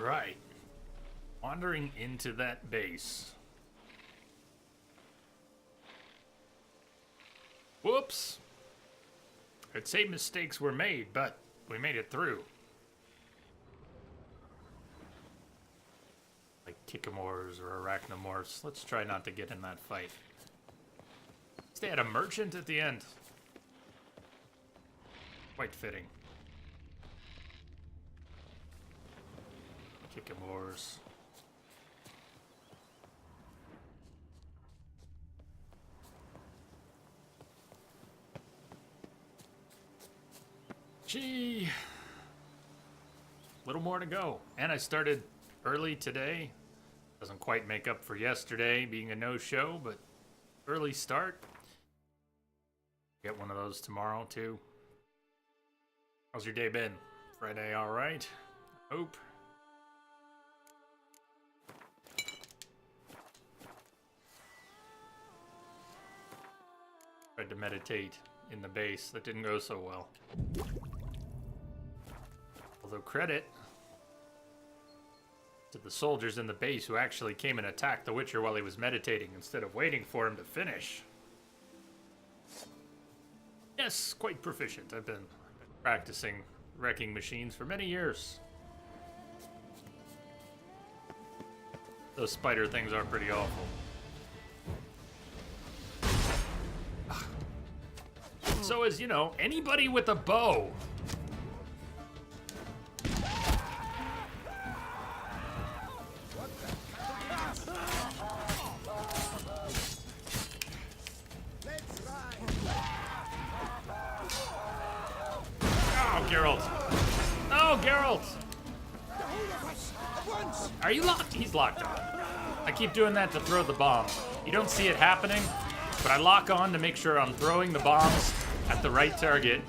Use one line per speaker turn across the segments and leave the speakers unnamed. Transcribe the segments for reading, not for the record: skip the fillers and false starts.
Right. Wandering into that base. Whoops. I'd say mistakes were made, but we made it through. Like Kikamores or Arachnomorphs. Let's try not to get in that fight. They had a merchant at the end. Quite fitting. Kikamores. Gee. Little more to go. And I started early today. Doesn't quite make up for yesterday being a no-show, but early start. Get one of those tomorrow, too. How's your day been? Friday all right? I hope. Tried to meditate in the base. That didn't go so well. Although credit to the soldiers in the base who actually came and attacked the Witcher while he was meditating instead of waiting for him to finish. Yes, quite proficient. I've been practicing wrecking machines for many years. Those spider things are pretty awful. So is, you know, anybody with a bow. Oh, Geralt. Oh, Geralt. Are you locked? He's locked on. I keep doing that to throw the bombs. You don't see it happening, but I lock on to make sure I'm throwing the bombs at the right target,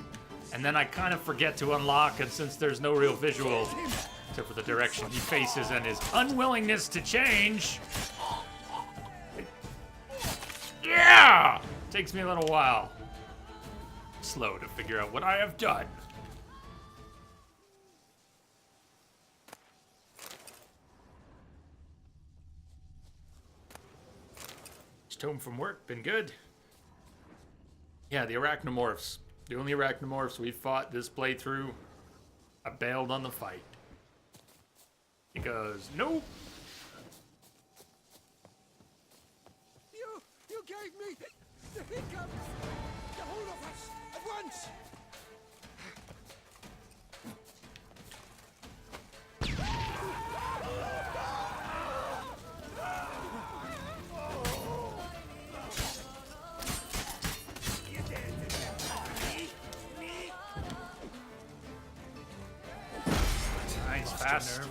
and then I kind of forget to unlock, and since there's no real visual, except for the direction he faces and his unwillingness to change. Yeah! Takes me a little while. Slow to figure out what I have done. Just home from work, been good. Yeah, the Arachnomorphs. The only Arachnomorphs we fought this playthrough. I bailed on the fight. Because, nope.
You gave me the hiccups. The whole of us at once.
Nice, fast.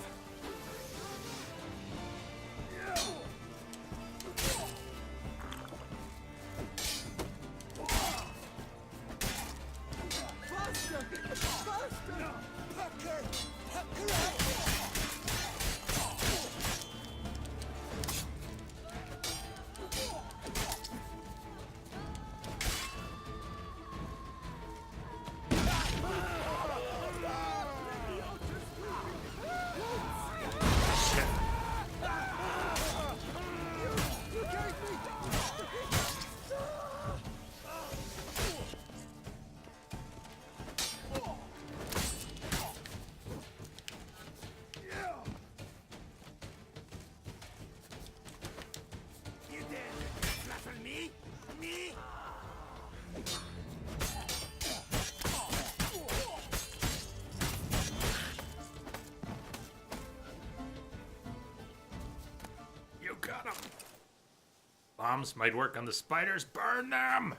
Bombs might work on the spiders. Burn them!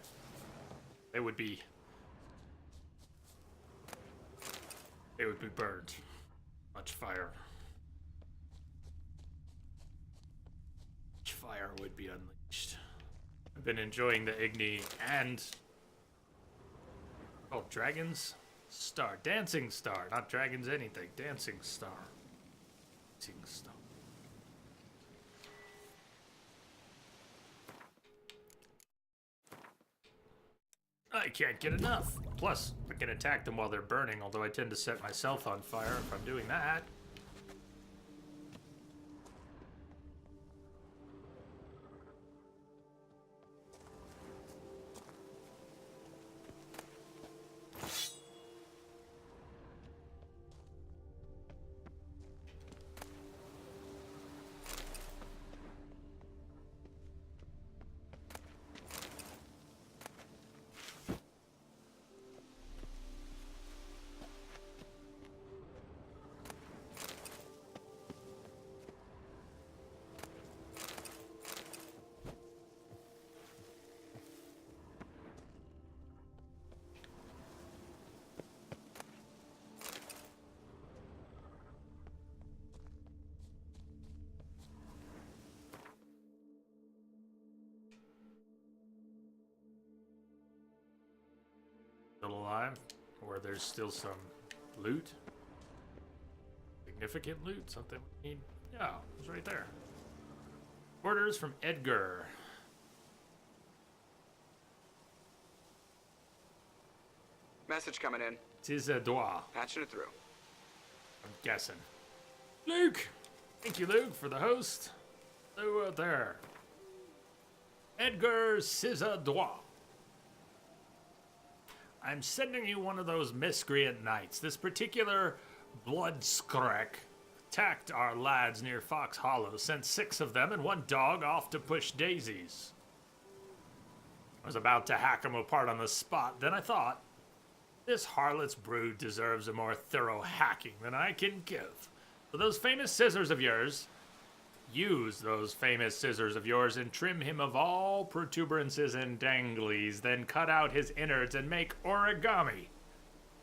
They would be burned. Much fire. Much fire would be unleashed. I've been enjoying the Igni and... Oh, Dragon's Star. Dancing Star. Not Dragon's anything. Dancing Star. Dancing Star. I can't get enough. Plus, I can attack them while they're burning, although I tend to set myself on fire if I'm doing that. still alive, or there's still some loot. Significant loot, something we need. Yeah, it's right there. Orders from Edgar.
Message coming in.
Tis a doigt,
Patching it through.
I'm guessing. Luke! Thank you, Luke, for the host. Hello out there. Edgar Doigt. I'm sending you one of those miscreant knights. This particular blood scrack attacked our lads near Fox Hollow, sent 6 of them and 1 dog off to push daisies. I was about to hack them apart on the spot, then I thought, this harlot's brood deserves a more thorough hacking than I can give. So those famous scissors of yours, use those famous scissors of yours and trim him of all protuberances and danglies, then cut out his innards and make origami.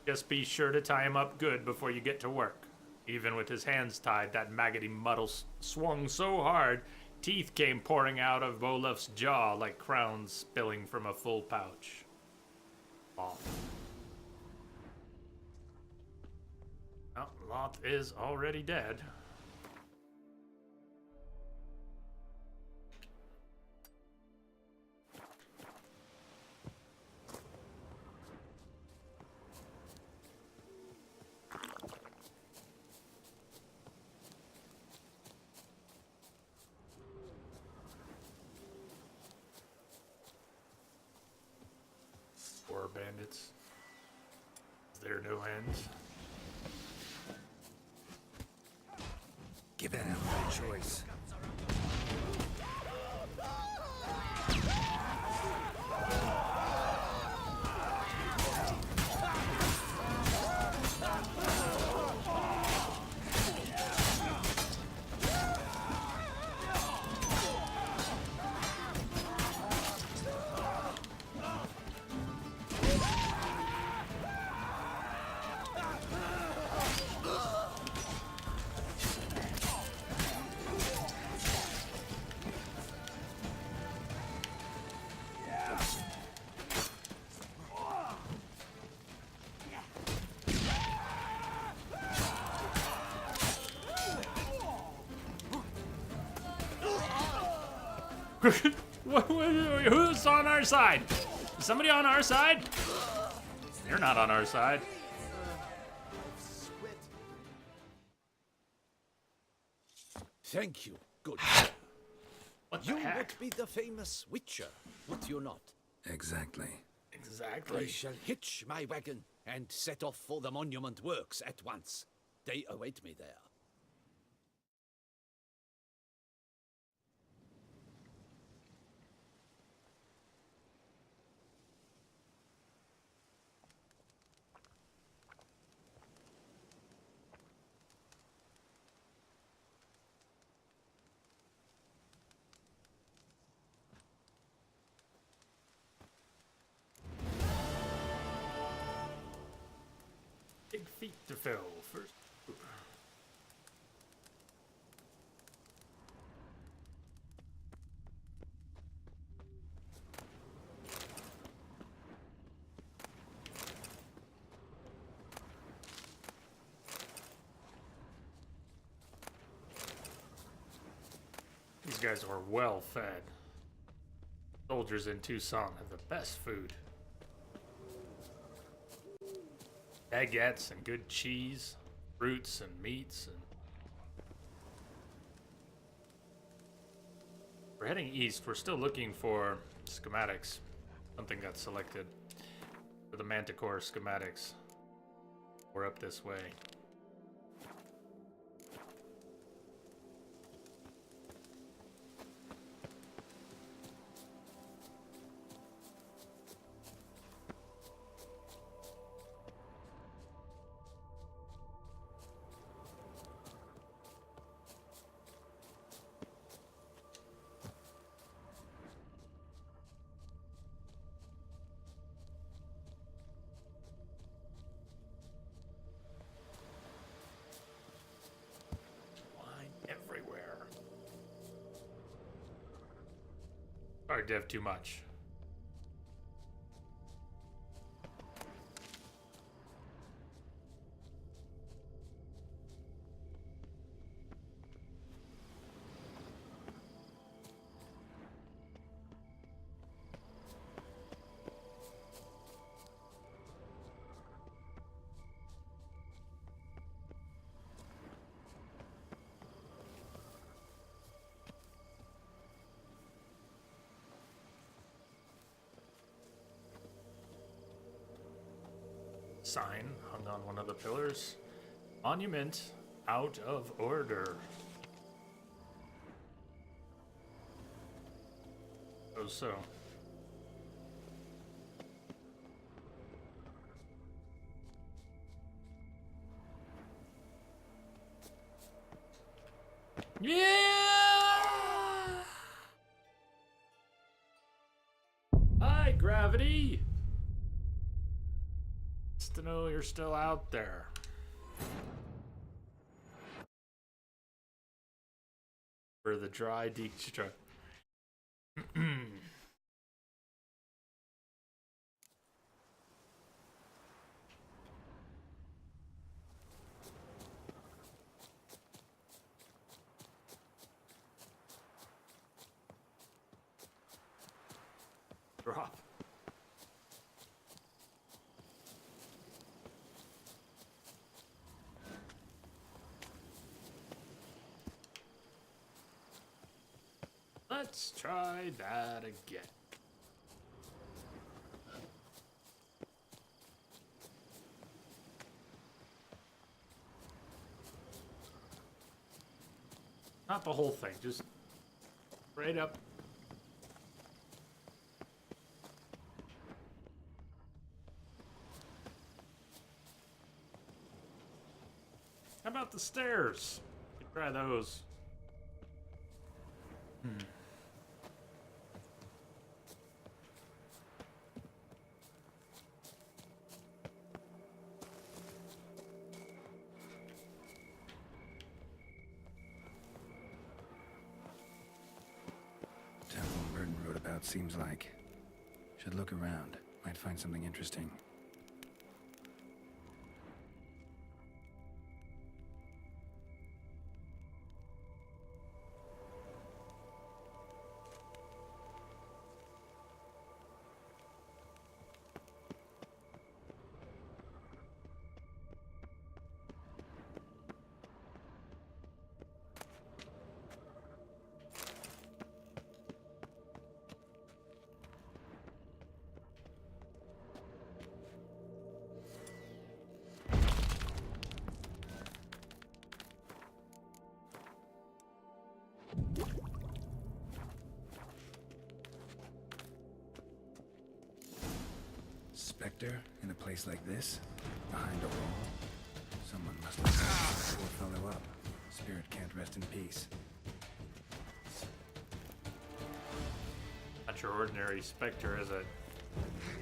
Just be sure to tie him up good before you get to work. Even with his hands tied, that maggoty muddle swung so hard, teeth came pouring out of Olaf's jaw like crowns spilling from a full pouch. Loth. Well, Loth is already dead. War bandits. Is there no end?
Give them a choice.
Who's on our side? Is somebody on our side? You're not on our side.
Thank you. Good.
What the
You
heck?
would be the famous Witcher, would you not?
Exactly.
I
Exactly.
shall hitch my wagon and set off for the monument works at once. They await me there.
Big feet to fill first. These guys are well fed. Soldiers in Tucson have the best food. Baguettes and good cheese, fruits and meats. And we're heading east. We're still looking for schematics. Something got selected for the Manticore schematics. We're up this way. Everywhere. Hard to have too much. sign hung on one of the pillars. Monument out of order. Oh, so. Yeah! Hi, gravity! It's to know you're still out there. For the dry deconstruct. Drop. Let's try that again. Not the whole thing, just right up. How about the stairs? We could try those.
Temple Burton wrote about seems like. Should look around. Might find something interesting. Spectre in a place like this? Behind a wall? Someone must have set this poor fellow up. Spirit can't rest in peace.
Not your ordinary specter, is it?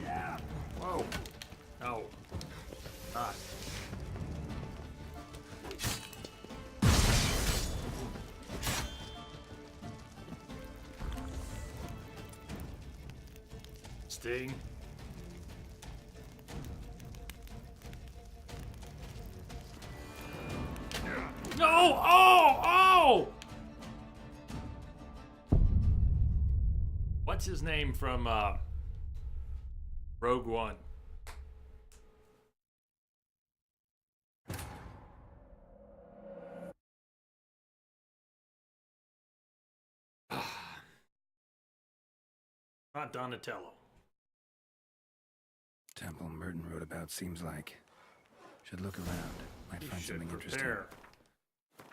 Yeah. Whoa. No. Not. Sting. No! Oh! Oh! What's his name from Rogue One? Not Donatello.
Temple Merton wrote about seems like. Should look around. Might find something interesting.
Prepare.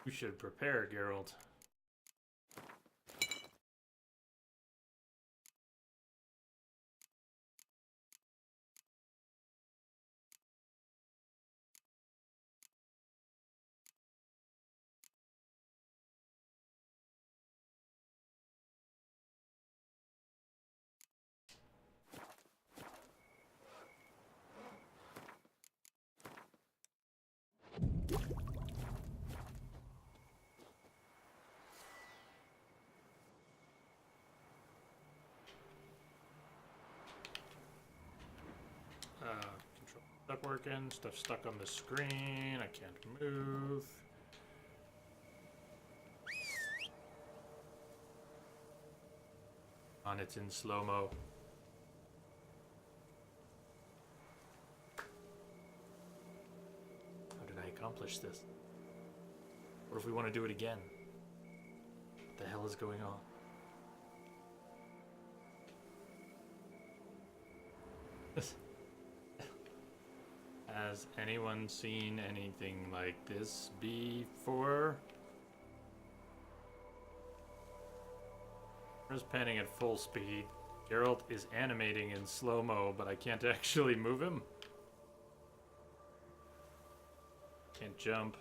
You should prepare, Geralt. Control stuff working, stuff stuck on the screen, I can't move. On it's in slow-mo. How did I accomplish this? What if we want to do it again? What the hell is going on? Has anyone seen anything like this before? Camera's panning at full speed. Geralt is animating in slow-mo, but I can't actually move him. Can't jump.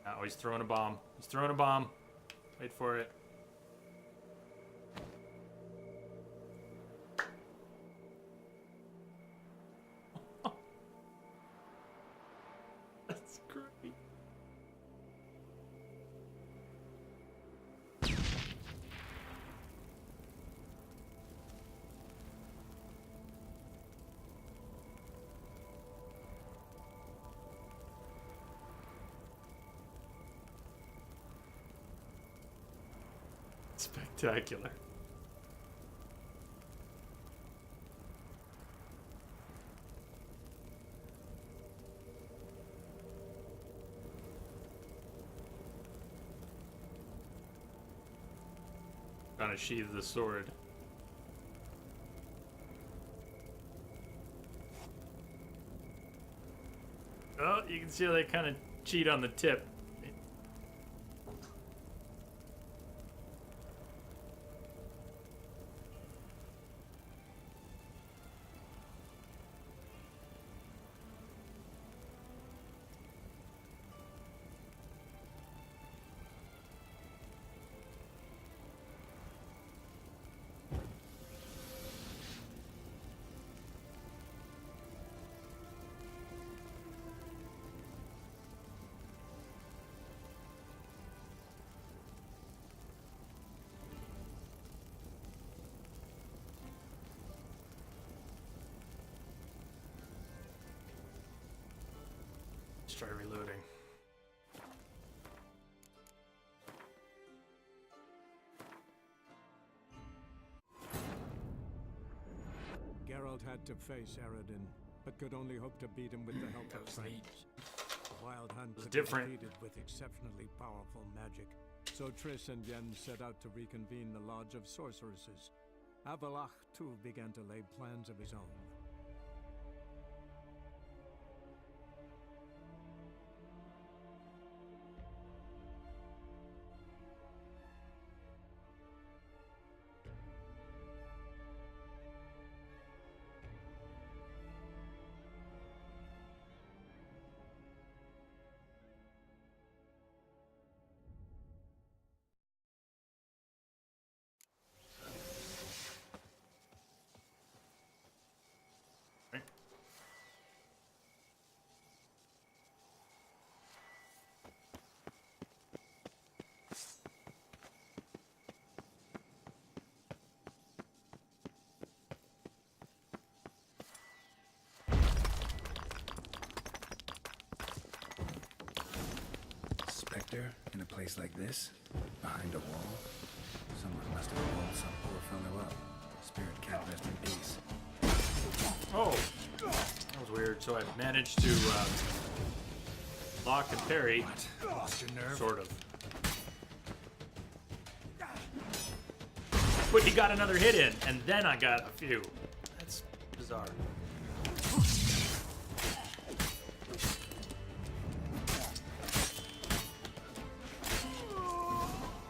Oh, he's throwing a bomb. He's throwing a bomb. Wait for it. That's great. Spectacular. Trying to sheathe the sword. Oh, you can see how they kind of cheat on the tip. Let's try reloading.
Geralt had to face Eredin, but could only hope to beat him with the help
That
of
was
friends.
neat.
The Wild Hunt
was
could be
different.
defeated with exceptionally powerful magic. So Triss and Yen set out to reconvene the Lodge of Sorceresses. Avalach, too, began to lay plans of his own.
Right.
Spectre in a place like this? Behind a wall? Someone must have rolled some poor fellow up. Spirit can't rest in peace.
Oh, that was weird. So I managed to lock and parry.
What? Lost your nerve?
Sort of. But he got another hit in, and then I got a few. That's bizarre.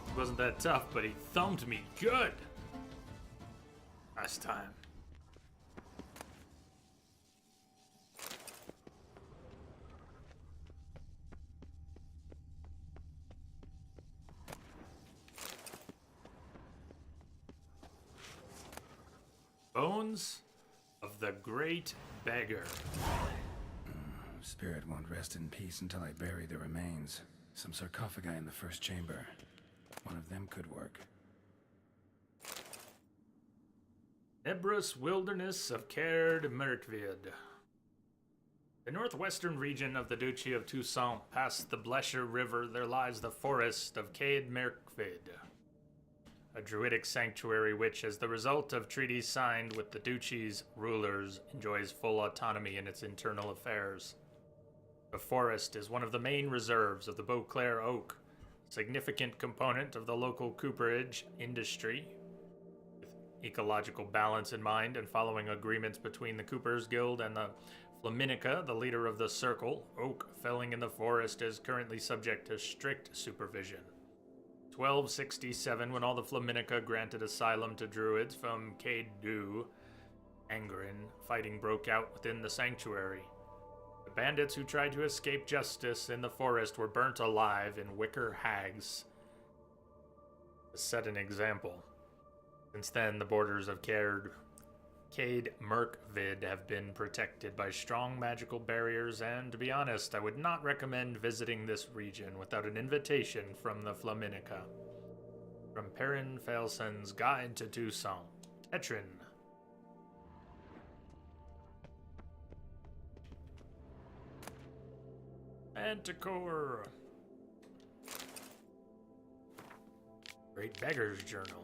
He wasn't that tough, but he thumped me good. Last time. Bones of the Great Beggar.
Spirit won't rest in peace until I bury the remains. Some sarcophagi in the first chamber. One of them could work.
Nebrus Wilderness of Caird Mirkvid. The northwestern region of the Duchy of Toussaint, past the Blesher River, there lies the forest of Caird Mirkvid, a druidic sanctuary which, as the result of treaties signed with the duchy's rulers, enjoys full autonomy in its internal affairs. The forest is one of the main reserves of the Beauclair oak, a significant component of the local cooperage industry, with ecological balance in mind and following agreements between the Coopers Guild and the Flaminica, the leader of the Circle, oak felling in the forest is currently subject to strict supervision. 1267, when all the Flaminica granted asylum to druids from Cadu, Angren, fighting broke out within the sanctuary. The bandits who tried to escape justice in the forest were burnt alive in wicker hags to set an example. Since then, the borders of Cade Merkvid have been protected by strong magical barriers, and to be honest, I would not recommend visiting this region without an invitation from the Flaminica. From Perrin Failson's Guide to Toussaint, Tetrin. Manticore. Great Beggar's Journal.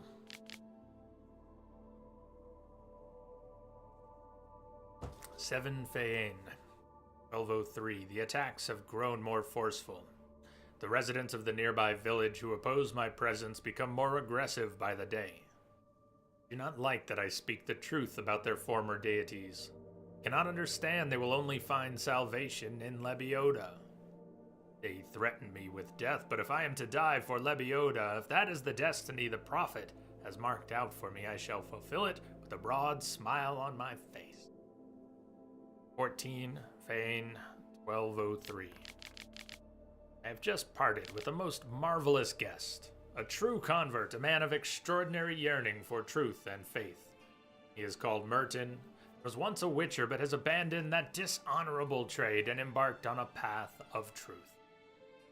Seven Faen. 1203. The attacks have grown more forceful. The residents of the nearby village who oppose my presence become more aggressive by the day. Do not like that I speak the truth about their former deities. Cannot understand they will only find salvation in Lebioda. They threaten me with death, but if I am to die for Lebioda, if that is the destiny the prophet has marked out for me, I shall fulfill it with a broad smile on my face. 14 Fain 1203. I have just parted with a most marvelous guest, a true convert, a man of extraordinary yearning for truth and faith. He is called Merton, was once a witcher but has abandoned that dishonorable trade and embarked on a path of truth.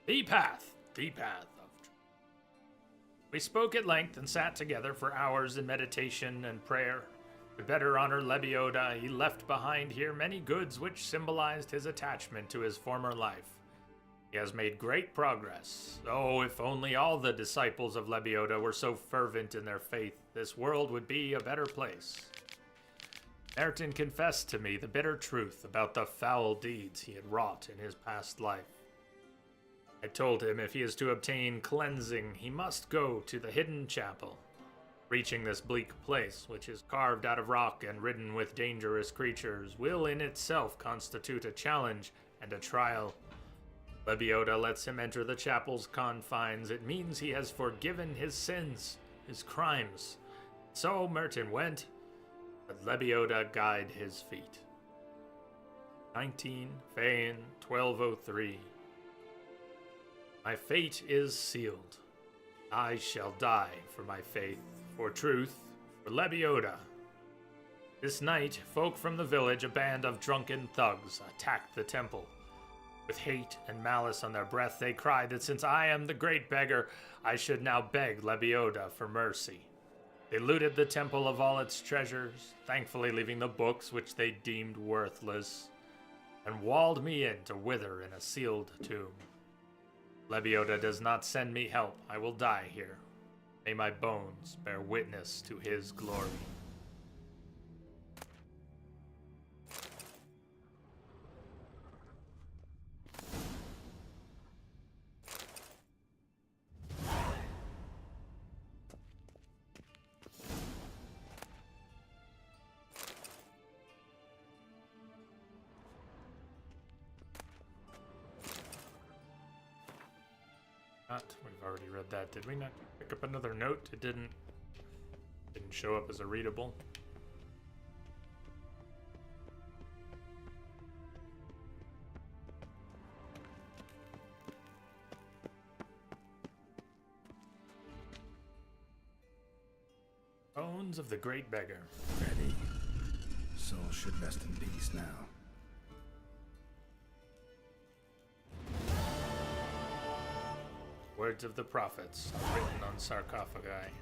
The path of truth. We spoke at length and sat together for hours in meditation and prayer. To better honor Lebioda, he left behind here many goods which symbolized his attachment to his former life. He has made great progress. Oh, if only all the disciples of Lebioda were so fervent in their faith, this world would be a better place. Merton confessed to me the bitter truth about the foul deeds he had wrought in his past life. I told him if he is to obtain cleansing, he must go to the hidden chapel. Reaching this bleak place, which is carved out of rock and ridden with dangerous creatures, will in itself constitute a challenge and a trial. Lebioda lets him enter the chapel's confines. It means he has forgiven his sins, his crimes. So Merton went, but Lebioda guide his feet. 19 Fain 1203. My fate is sealed. I shall die for my faith, for truth, for Lebioda. This night, folk from the village, a band of drunken thugs, attacked the temple. With hate and malice on their breath, they cried that since I am the great beggar, I should now beg Lebioda for mercy. They looted the temple of all its treasures, thankfully leaving the books which they deemed worthless, and walled me in to wither in a sealed tomb. Lebioda does not send me help. I will die here. May my bones bear witness to his glory. We've already read that. Did we not pick up another note? It didn't show up as a readable. Bones of the Great Beggar.
Ready. Soul should rest in peace now.
Words of the prophets written on sarcophagi.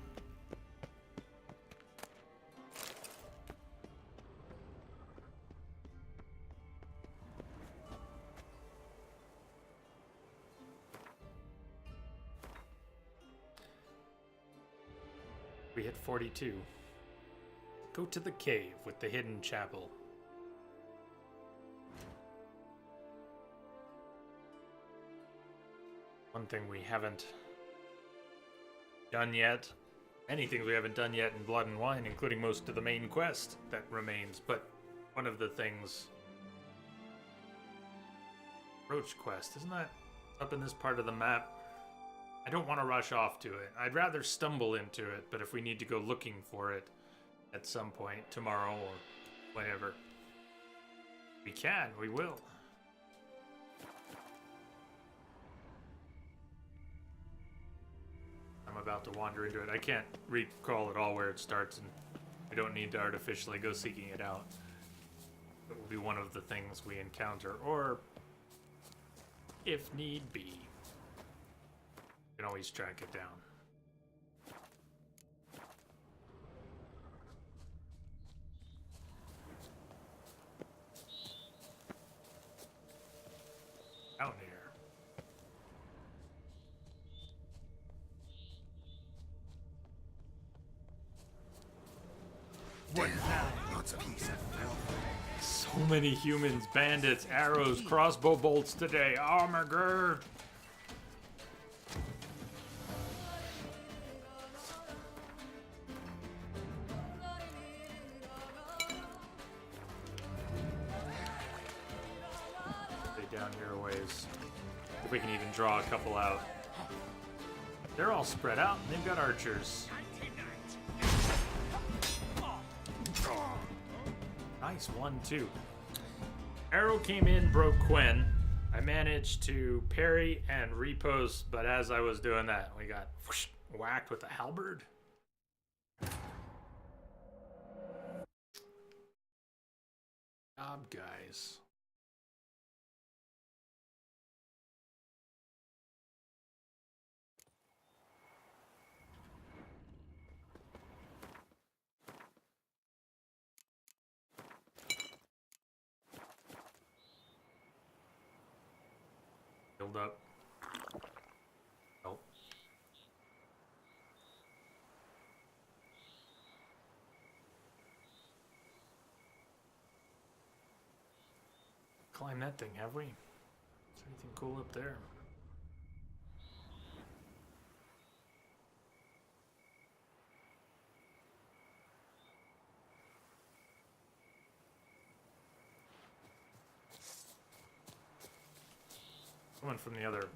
We hit 42. Go to the cave with the hidden chapel. One thing we haven't done yet many things we haven't done yet in Blood and Wine, including most of the main quest that remains. But one of the things... Roach quest, isn't that up in this part of the map? I don't want to rush off to it. I'd rather stumble into it, but if we need to go looking for it at some point, tomorrow or whenever, we can, we will. I'm about to wander into it. I can't recall at all where it starts, and we don't need to artificially go seeking it out. It will be one of the things we encounter, or if need be, you can always track it down. Out here. What now?
Lots of piece of filth.
So many humans, bandits, arrows, crossbow bolts today. Oh my god. Stay down here a ways. If we can even draw a couple out. They're all spread out and they've got archers. Nice, 1-2. Arrow came in, broke Quinn. I managed to parry and repost, but as I was doing that, we got whoosh, whacked with a halberd. Job, guys. Build up. Oh. Climb that thing, have we? Is there anything cool up there? Someone from the other.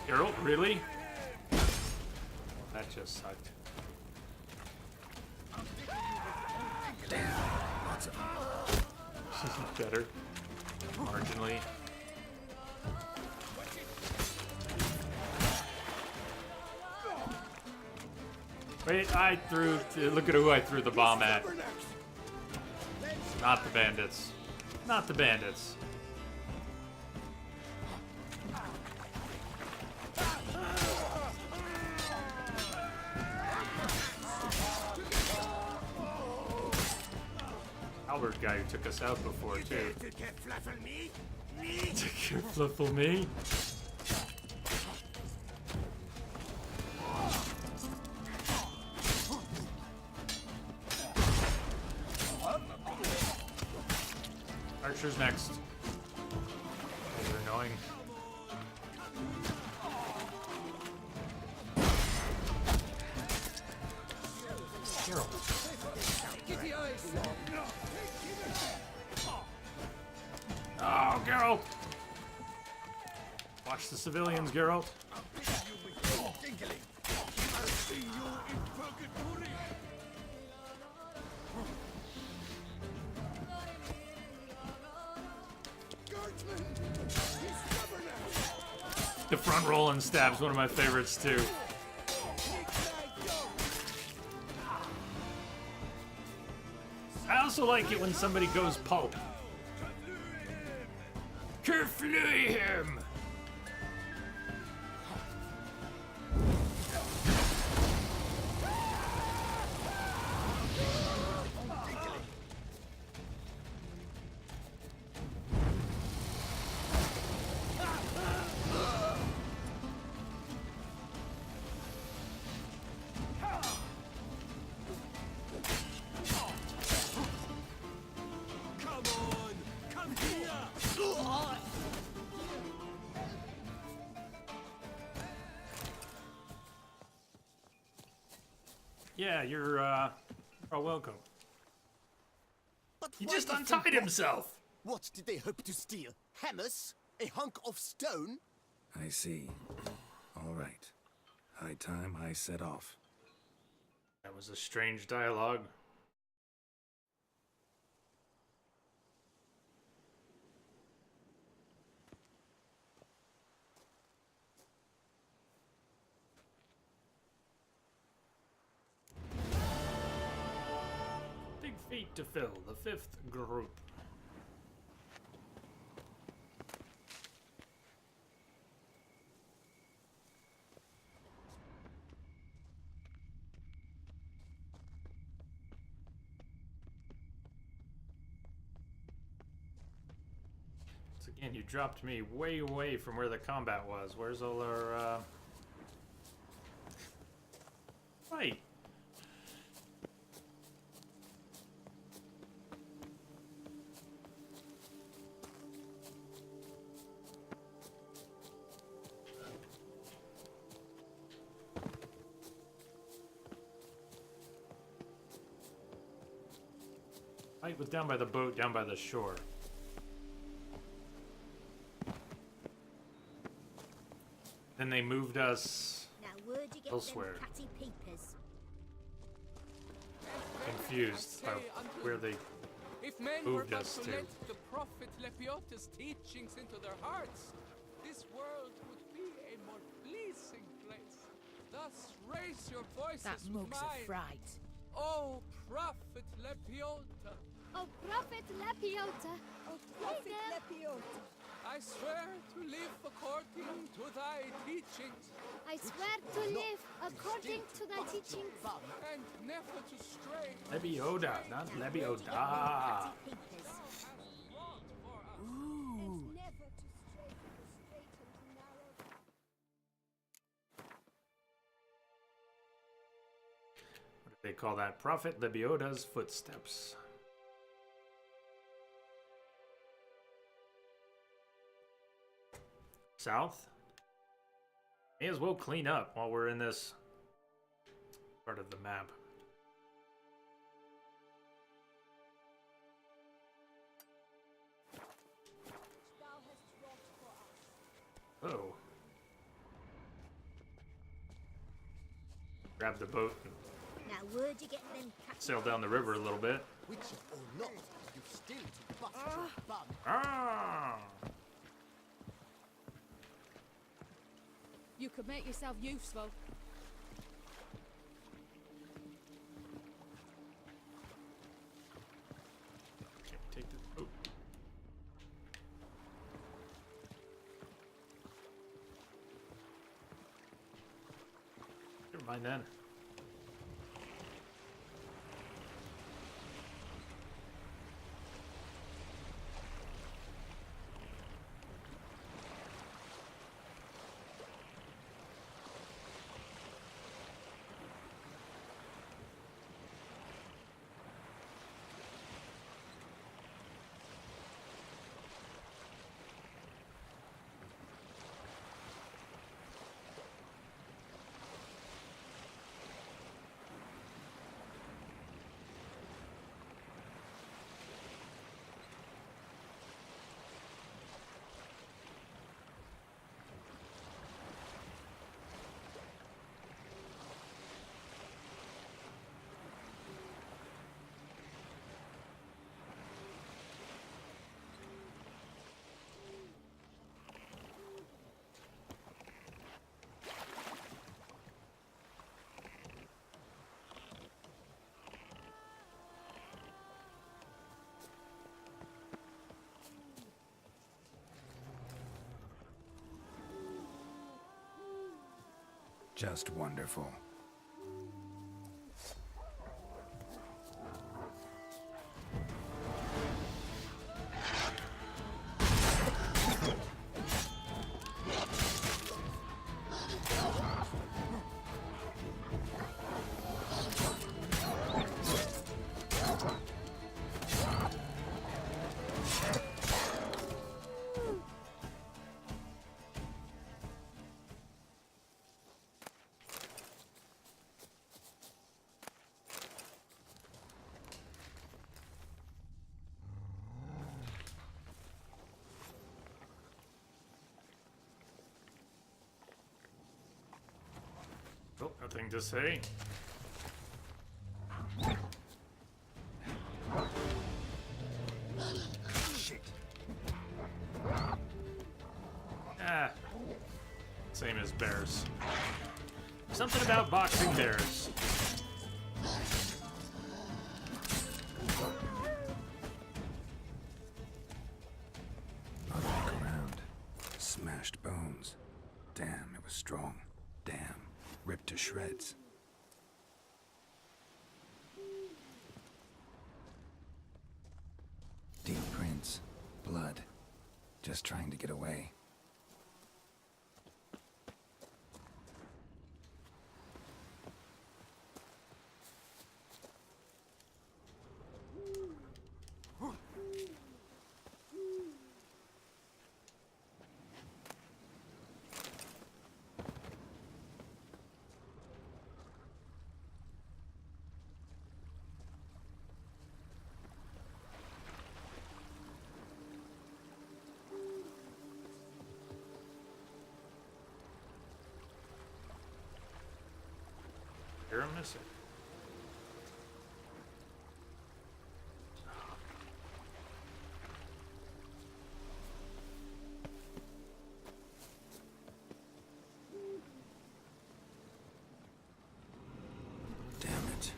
Geralt, really? That just sucked.
Lots of
Better. Marginally. Wait, I threw... Look at who I threw the bomb at. Not the bandits. Not the bandits. Albert guy who took us out before, too. Fluffle me? Archer's next. They're annoying. Oh, Geralt! Watch the civilians, Geralt. The front rolling stab's one of my favorites too. I also like it when somebody goes pulp. Kerflooey him! Yeah, you're welcome.
But
He
why
just
the
untied
fuck-
himself!
What did they hope to steal? Hammers? A hunk of stone?
I see. All right. High time I set off.
That was a strange dialogue. Big feat to fill, the fifth group. Once again, you dropped me way away from where the combat was. Where's all our, fight? Fight was down by the boat, down by the shore. Then they moved us
Now where'd you get
elsewhere.
them catty peepers?
Confused by where they
If men
moved
were but
us
to
to.
let the prophet Lepiota's teachings into their hearts, this world would be a more pleasing place. Thus raise your voices
That
with
mug's
mine.
a fright.
Oh, prophet Lepiota,
Oh, Prophet Lepiota! Oh, Prophet Lepiota!
I swear to live according to thy teachings
I swear to live according to thy teachings
and never to stray
Lebioda, not Lebioda.
Catty peepers.
as wrought for us.
and never to stray from the straight and narrow.
What do they call that? Prophet Lebioda's footsteps. South? May as well clean up while we're in this part of the map.
Thou hast wrought for us.
Oh. Grab the boat and
Now where'd you get them catty
sail down the river a little bit.
Which or not, you still to bust your bum.
Ah!
You could make yourself useful.
Okay, take this boat. Never mind then.
Just wonderful.
Oh, nothing to say.
Shit.
Ah, same as bears. Something about boxing bears.
I'll look around. Smashed bones. Damn, it was strong. Damn, ripped to shreds. Deep prints. Blood. Just trying to get away.
You're a missing.
Damn it.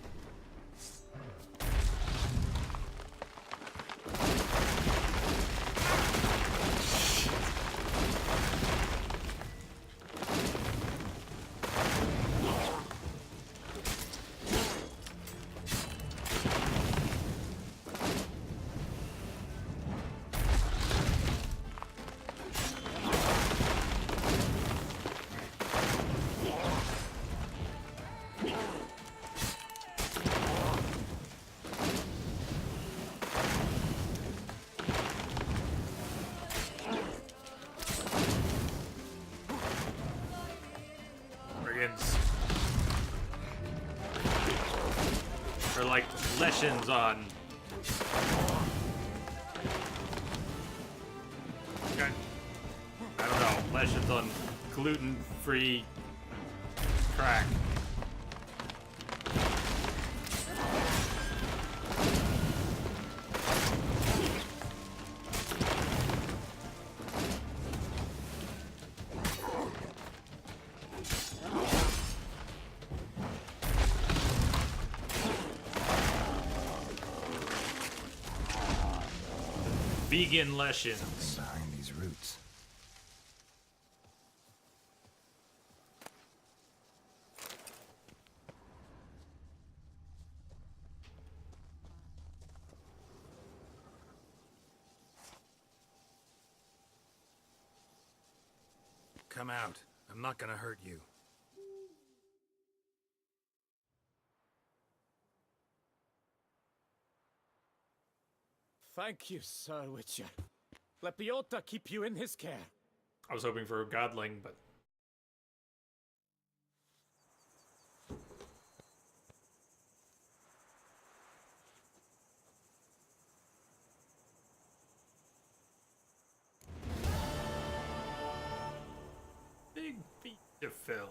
Brigands. Or like lessons on. Okay. I don't know. Lessons on gluten-free crack. Vegan lessons.
Behind these roots. Come out. I'm not gonna hurt you.
Thank you, Sir Witcher. Let Biota keep you in his care.
I was hoping for a godling, but big feet to fill.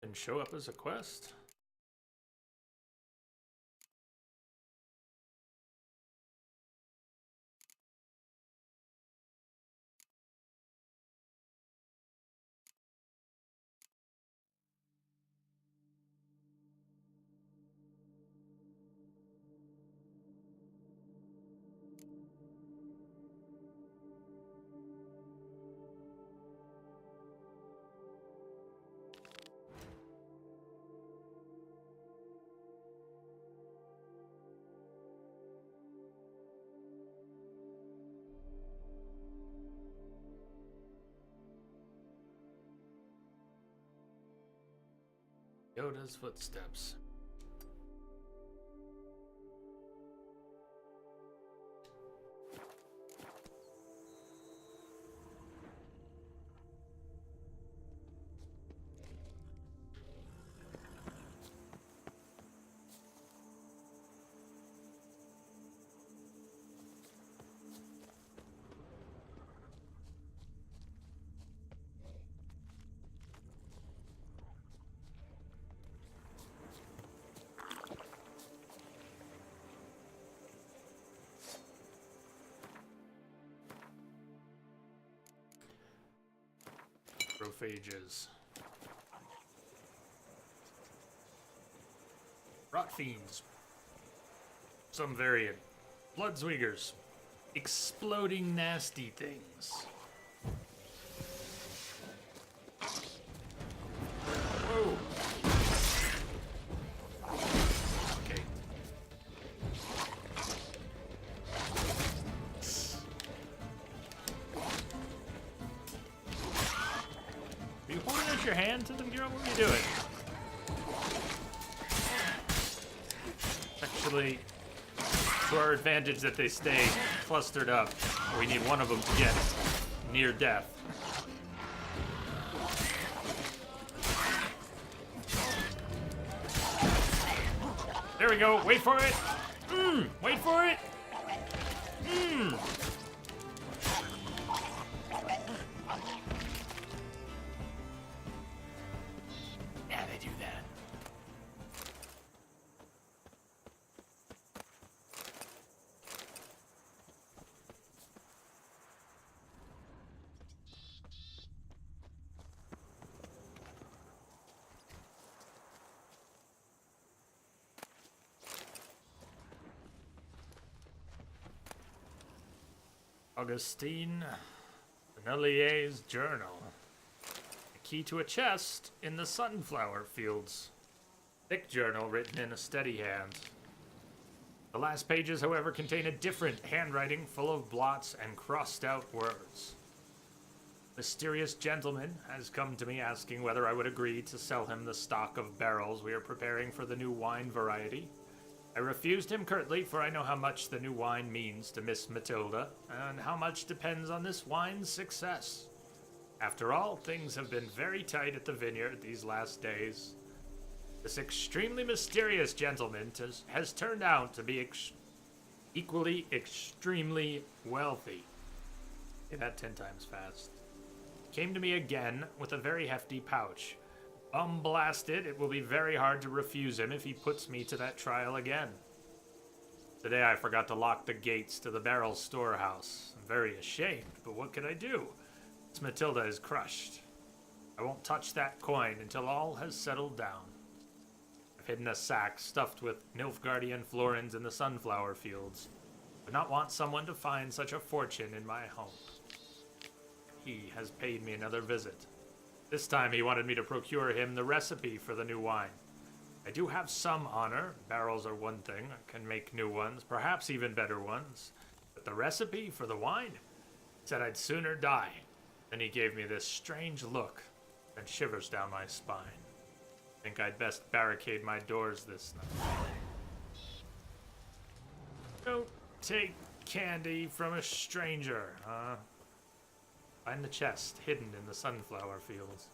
And show up as a quest. Yoda's footsteps. Macrophages. Rot fiends. Some variant. Bloodsweegers. Exploding nasty things. Whoa. Okay. Are you holding out your hand to them, girl? What are you doing? Actually, to our advantage that they stay clustered up. We need one of them to get near death. There we go. Wait for it. Wait for it. Yeah, they do that. Augustine Benelier's journal. A key to a chest in the sunflower fields. Thick journal written in a steady hand. The last pages, however, contain a different handwriting full of blots and crossed out words. Mysterious gentleman has come to me asking whether I would agree to sell him the stock of barrels we are preparing for the new wine variety. I refused him curtly, for I know how much the new wine means to Miss Matilda, and how much depends on this wine's success. After all, things have been very tight at the vineyard these last days. This extremely mysterious gentleman has turned out to be equally extremely wealthy. Say that 10 times fast. Came to me again with a very hefty pouch. Blasted, it will be very hard to refuse him if he puts me to that trial again. Today I forgot to lock the gates to the barrel storehouse. I'm very ashamed, but what can I do? Miss Matilda is crushed. I won't touch that coin until all has settled down. I've hidden a sack stuffed with Nilfgaardian florins in the sunflower fields. Would not want someone to find such a fortune in my home. He has paid me another visit. This time he wanted me to procure him the recipe for the new wine. I do have some honor. Barrels are one thing. I can make new ones, perhaps even better ones. But the recipe for the wine? He said I'd sooner die. Then he gave me this strange look and shivers down my spine. Think I'd best barricade my doors this night. Don't take candy from a stranger, huh? Find the chest hidden in the sunflower fields.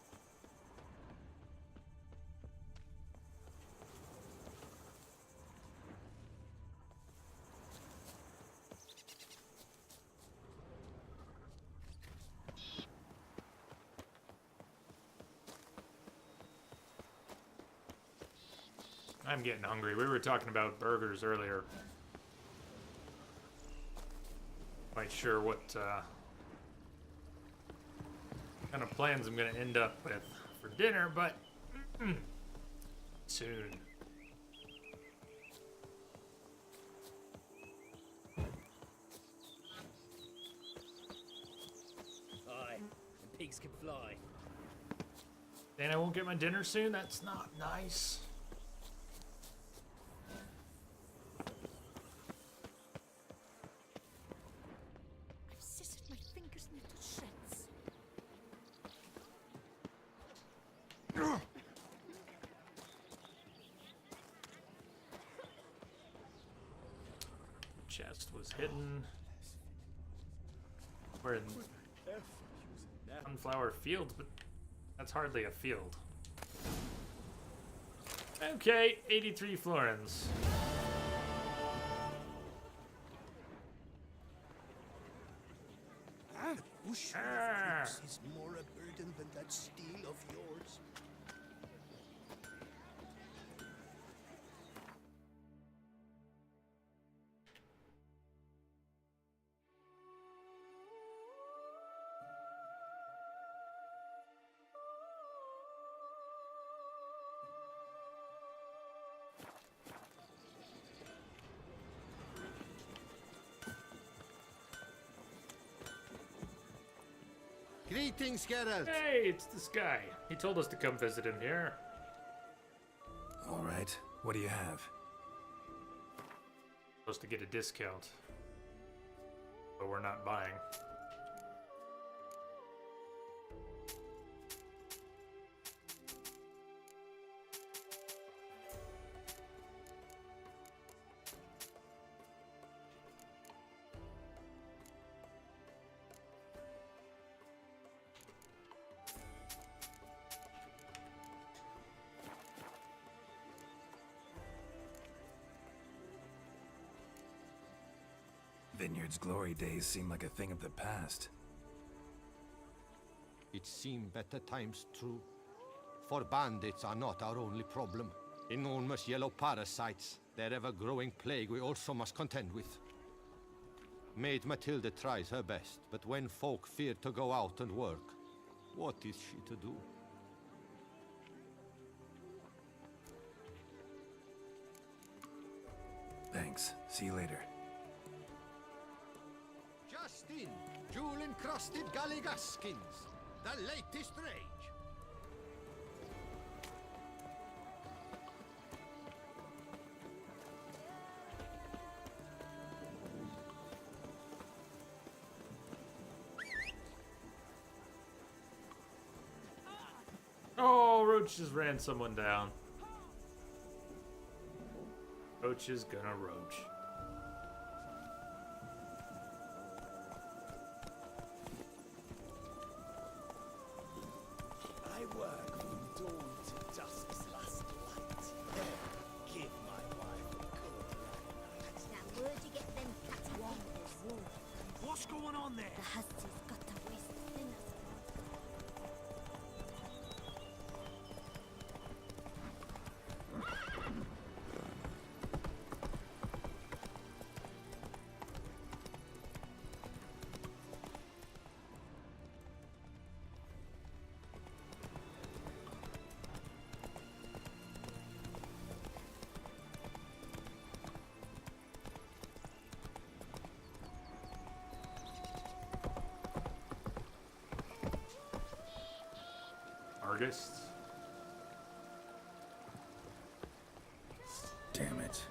I'm getting hungry. We were talking about burgers earlier. Quite sure what kind of plans I'm going to end up with for dinner, but soon.
Aye, and pigs can fly.
Then I won't get my dinner soon? That's not nice.
I've scissored my fingers into shreds.
Chest was hidden. We're in Sunflower Fields, but that's hardly a field. Okay, 83 florins.
Bush
Ah.
is more a burden than that steel of yours. Greetings, Geralt.
Hey, it's this guy. He told us to come visit him here.
All right. What do you have?
Supposed to get a discount. But we're not buying.
Vineyard's glory days seem like a thing of the past.
It seemed better times true. For bandits are not our only problem. Enormous yellow parasites, their ever-growing plague we also must contend with. Maid Matilda tries her best, but when folk fear to go out and work, what is she to do?
Thanks. See you later.
Just in, jewel-encrusted galligaskins, the latest rage.
Oh, Roach just ran someone down. Roach is gonna roach.
I work from dawn to dusk's last light. Then give my wife a good night.
Now, where'd you get them catty fingers?
What's going on there?
The hussies got the waste thing.
Artists.
Damn it.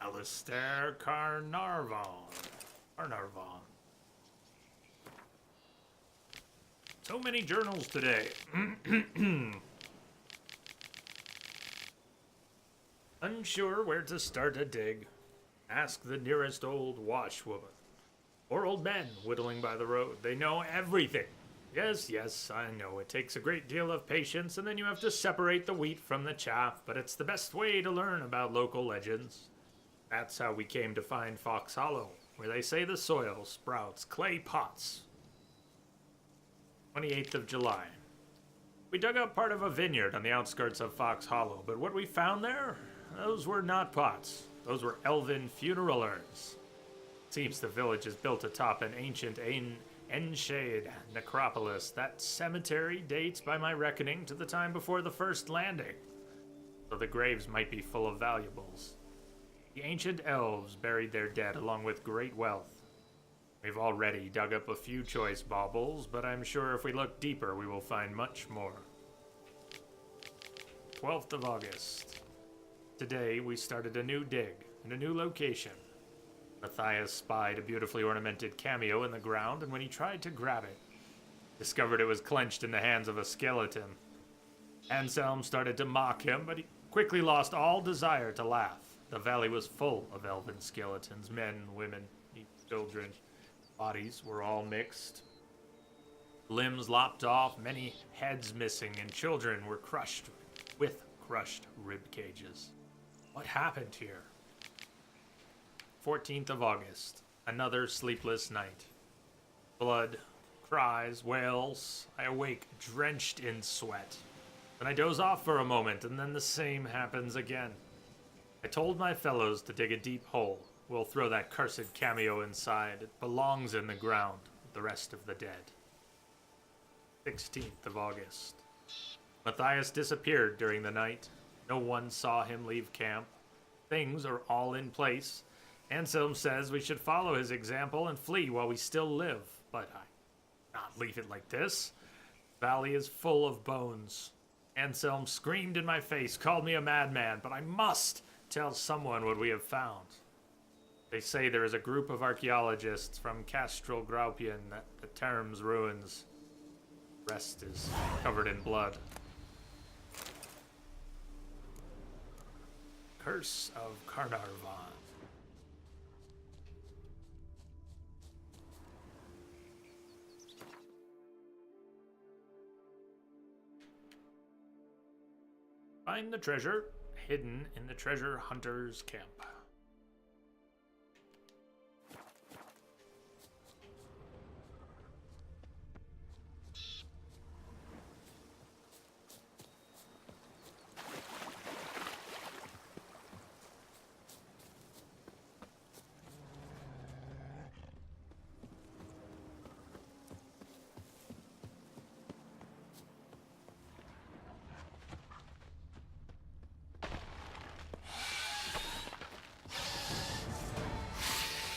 Alistair Carnarvon. Carnarvon. So many journals today. Unsure where to start a dig? Ask the nearest old washwoman. Or old men whittling by the road. They know everything. Yes, yes, I know. It takes a great deal of patience, and then you have to separate the wheat from the chaff, but it's the best way to learn about local legends. That's how we came to find Fox Hollow, where they say the soil sprouts clay pots. 28th of July. We dug up part of a vineyard on the outskirts of Fox Hollow, but what we found there? Those were not pots. Those were elven funeral urns. Seems the village is built atop an ancient Enshade necropolis. That cemetery dates, by my reckoning, to the time before the first landing. So the graves might be full of valuables. The ancient elves buried their dead along with great wealth. We've already dug up a few choice baubles, but I'm sure if we look deeper, we will find much more. 12th of August. Today, we started a new dig in a new location. Matthias spied a beautifully ornamented cameo in the ground, and when he tried to grab it, discovered it was clenched in the hands of a skeleton. Anselm started to mock him, but he quickly lost all desire to laugh. The valley was full of elven skeletons, men, women, children. Bodies were all mixed. Limbs lopped off, many heads missing, and children were crushed with crushed rib cages. What happened here? 14th of August. Another sleepless night. Blood, cries, wails. I awake drenched in sweat. Then I doze off for a moment, and then the same happens again. I told my fellows to dig a deep hole. We'll throw that cursed cameo inside. It belongs in the ground with the rest of the dead. 16th of August. Matthias disappeared during the night. No one saw him leave camp. Things are all in place. Anselm says we should follow his example and flee while we still live. But I not leave it like this. The valley is full of bones. Anselm screamed in my face, called me a madman, but I must tell someone what we have found. They say there is a group of archaeologists from Castral Graupian at the Term's ruins. The rest is covered in blood. Curse of Carnarvon. Find the treasure hidden in the treasure hunter's camp.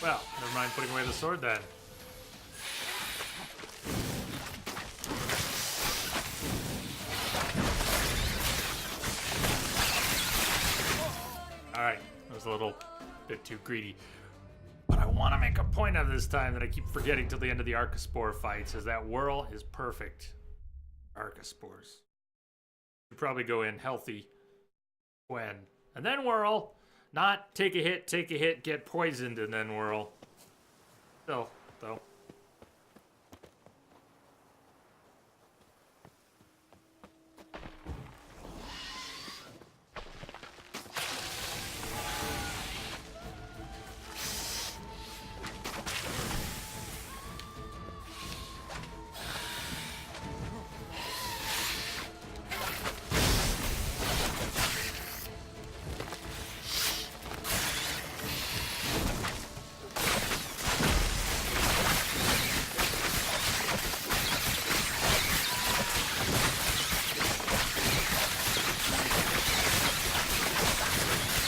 Well, never mind putting away the sword then. Alright, that was a little bit too greedy. But I want to make a point of this time that I keep forgetting till the end of the Archospore fights, is that Whirl is perfect. Archospores. Should probably go in healthy when. And then Whirl. Not take a hit, get poisoned, and then Whirl. Still, though.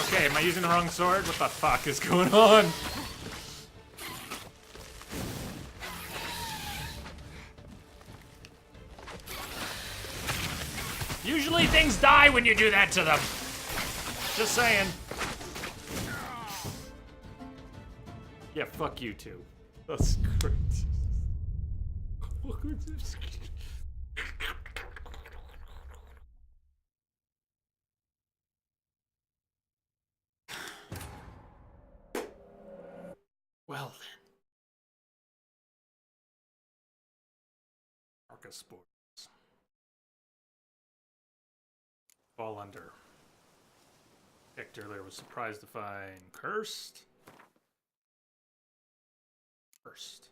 Okay, am I using the wrong sword? What the fuck is going on? Usually things die when you do that to them. Just saying. Yeah, fuck you too. That's great. Well then. Archospores. Fall under. Checked earlier, was surprised to find cursed. Cursed.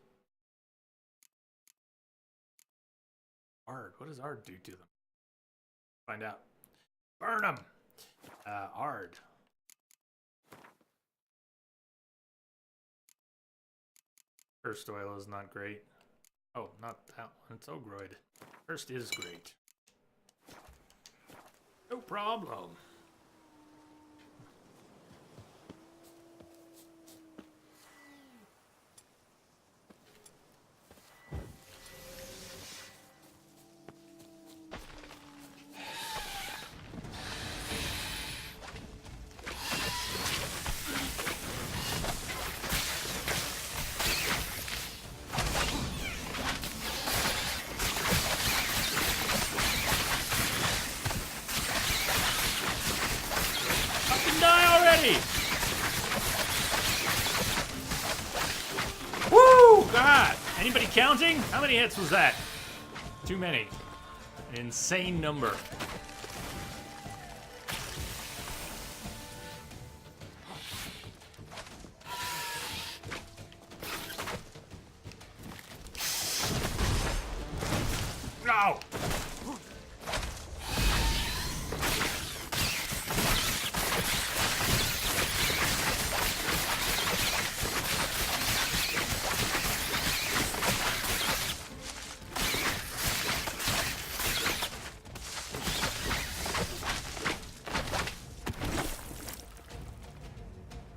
Ard. What does Ard do to them? Find out. Burn them! Ard. First oil is not great. Oh, not that one. It's Ogroid. First is great. No problem. Woo! God! Anybody counting? How many hits was that? Too many. An insane number. No!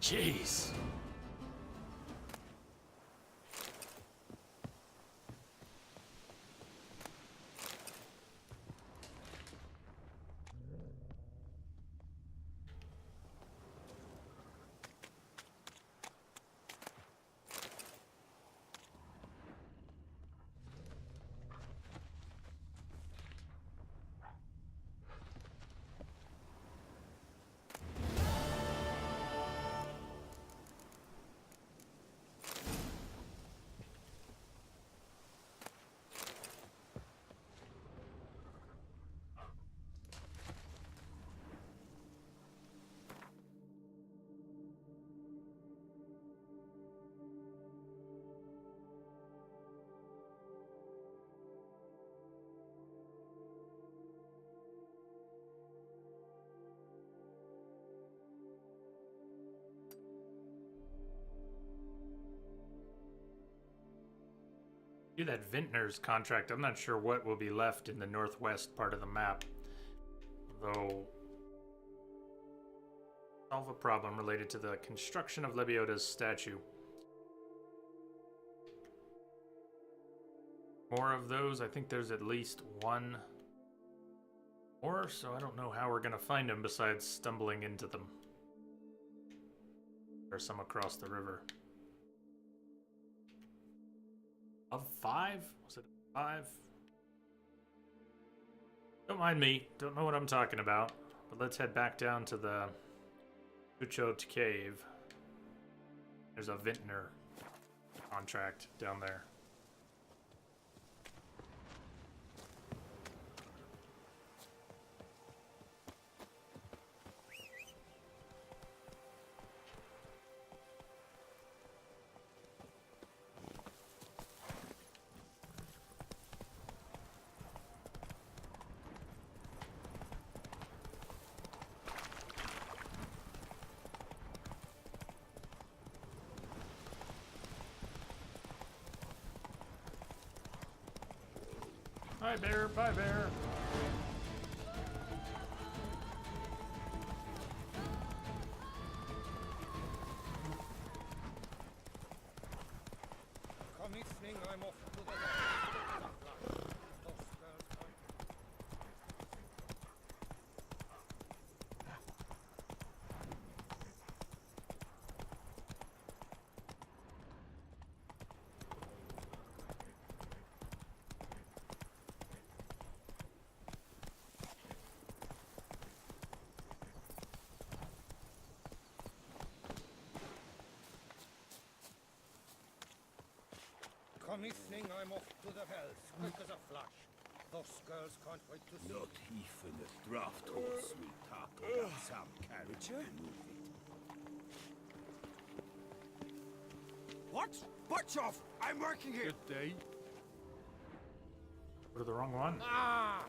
Jeez. Do that Vintner's contract. I'm not sure what will be left in the northwest part of the map. Though, solve a problem related to the construction of Lebioda's statue. More of those. I think there's at least one more, so I don't know how we're gonna find them besides stumbling into them. There's some across the river. Of 5? Was it 5? Don't mind me. Don't know what I'm talking about. But let's head back down to the Uchot Cave. There's a Vintner contract down there. Bye, bear. Bye, bear.
Come evening, I'm off to the Come evening, I'm off to the hells, quick as a flash. Those girls can't wait to see.
Not even a draft horse will tackle that Sam carriage to move it.
What? Butch off! I'm working here!
Good day.
Go to the wrong one.
Ah!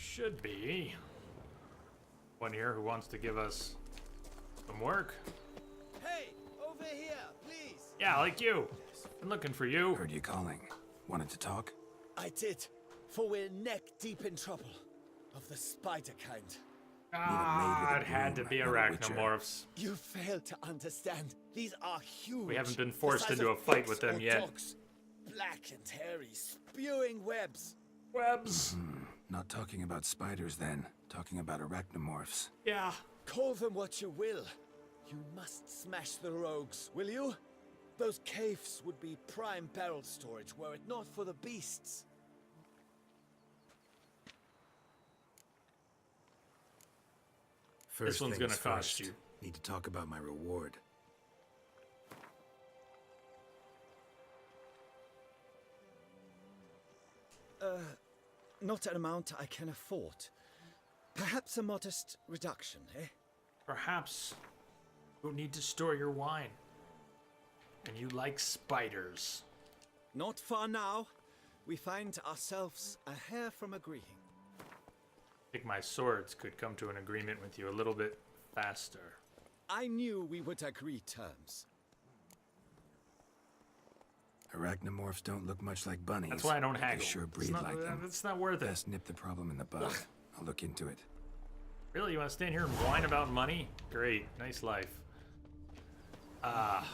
should be one here who wants to give us some work.
Hey, over here, please.
Yeah, like you. Been looking for you.
Heard you calling. Wanted to talk?
I did, for we're neck deep in trouble. Of the spider kind.
Ah, it had to be
not a witcher.
arachnomorphs.
You fail to understand. These are huge.
We haven't been
the
forced
size
into
of
a fight
pigs
with them
or
yet.
dogs. Black and hairy, spewing webs.
Webs.
Not talking about spiders then. Talking about arachnomorphs.
Yeah.
Call them what you will. You must smash the rogues, will you? Those caves would be prime barrel storage were it not for the beasts.
First
This one's
things
gonna cost
first.
you.
Need to talk about my reward.
Not an amount I can afford. Perhaps a modest reduction, eh?
Perhaps you'll need to store your wine. And you like spiders.
Not far now. We find ourselves a hair from agreeing.
I think my swords could come to an agreement with you a little bit faster.
I knew we would agree terms.
Arachnomorphs don't look much like bunnies.
That's why I don't
but they
haggle.
sure
It's
breed
not,
like them.
it's not worth it.
Best nip the problem in the bud. I'll look into it.
Really, you want to stand here and whine about money? Great, nice life. Ah,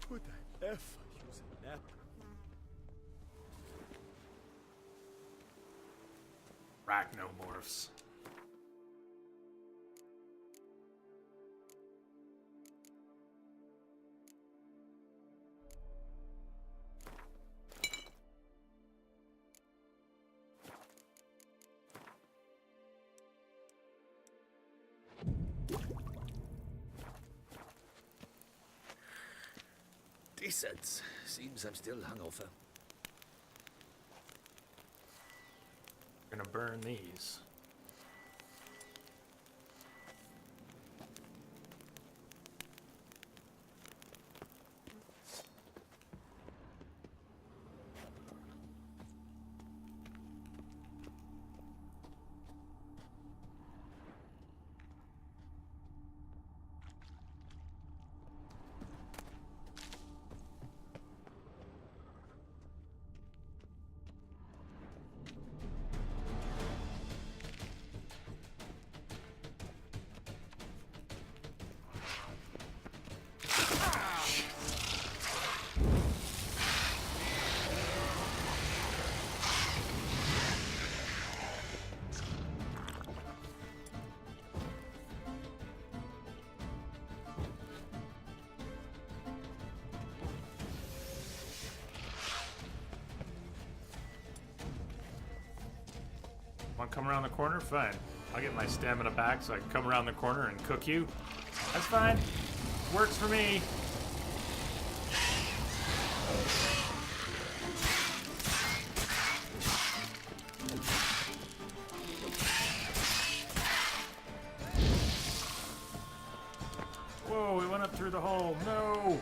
Would I ever use a nap?
arachnomorphs.
Decent. Seems I'm still hungover.
Gonna burn these. Want to come around the corner? Fine. I'll get my stamina back so I can come around the corner and cook you. That's fine. Works for me. Whoa, we went up through the hole. No!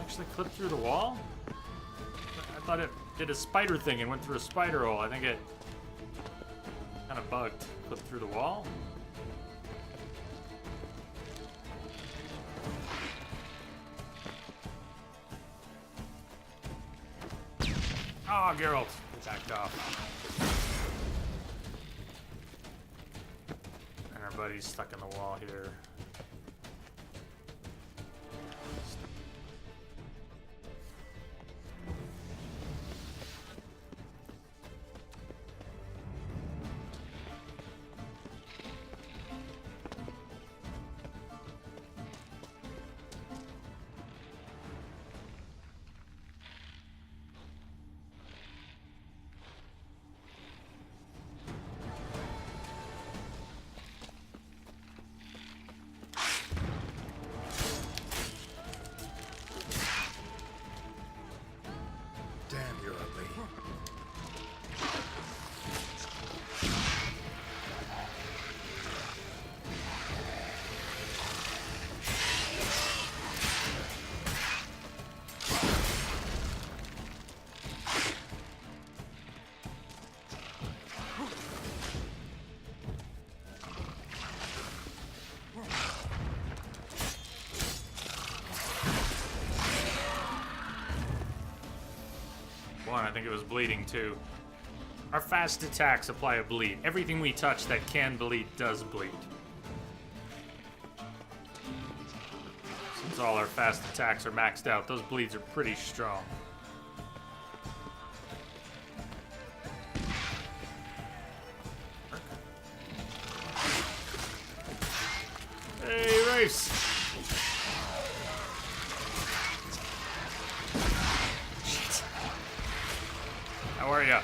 Actually clipped through the wall? I thought it did a spider thing and went through a spider hole. I think it kind of bugged. Clipped through the wall? Ah, oh, Geralt. Backed off. And our buddy's stuck in the wall here. think it was bleeding too. Our fast attacks apply a bleed. Everything we touch that can bleed does bleed. Since all our fast attacks are maxed out, those bleeds are pretty strong. Hey, Race! Shit. How are ya?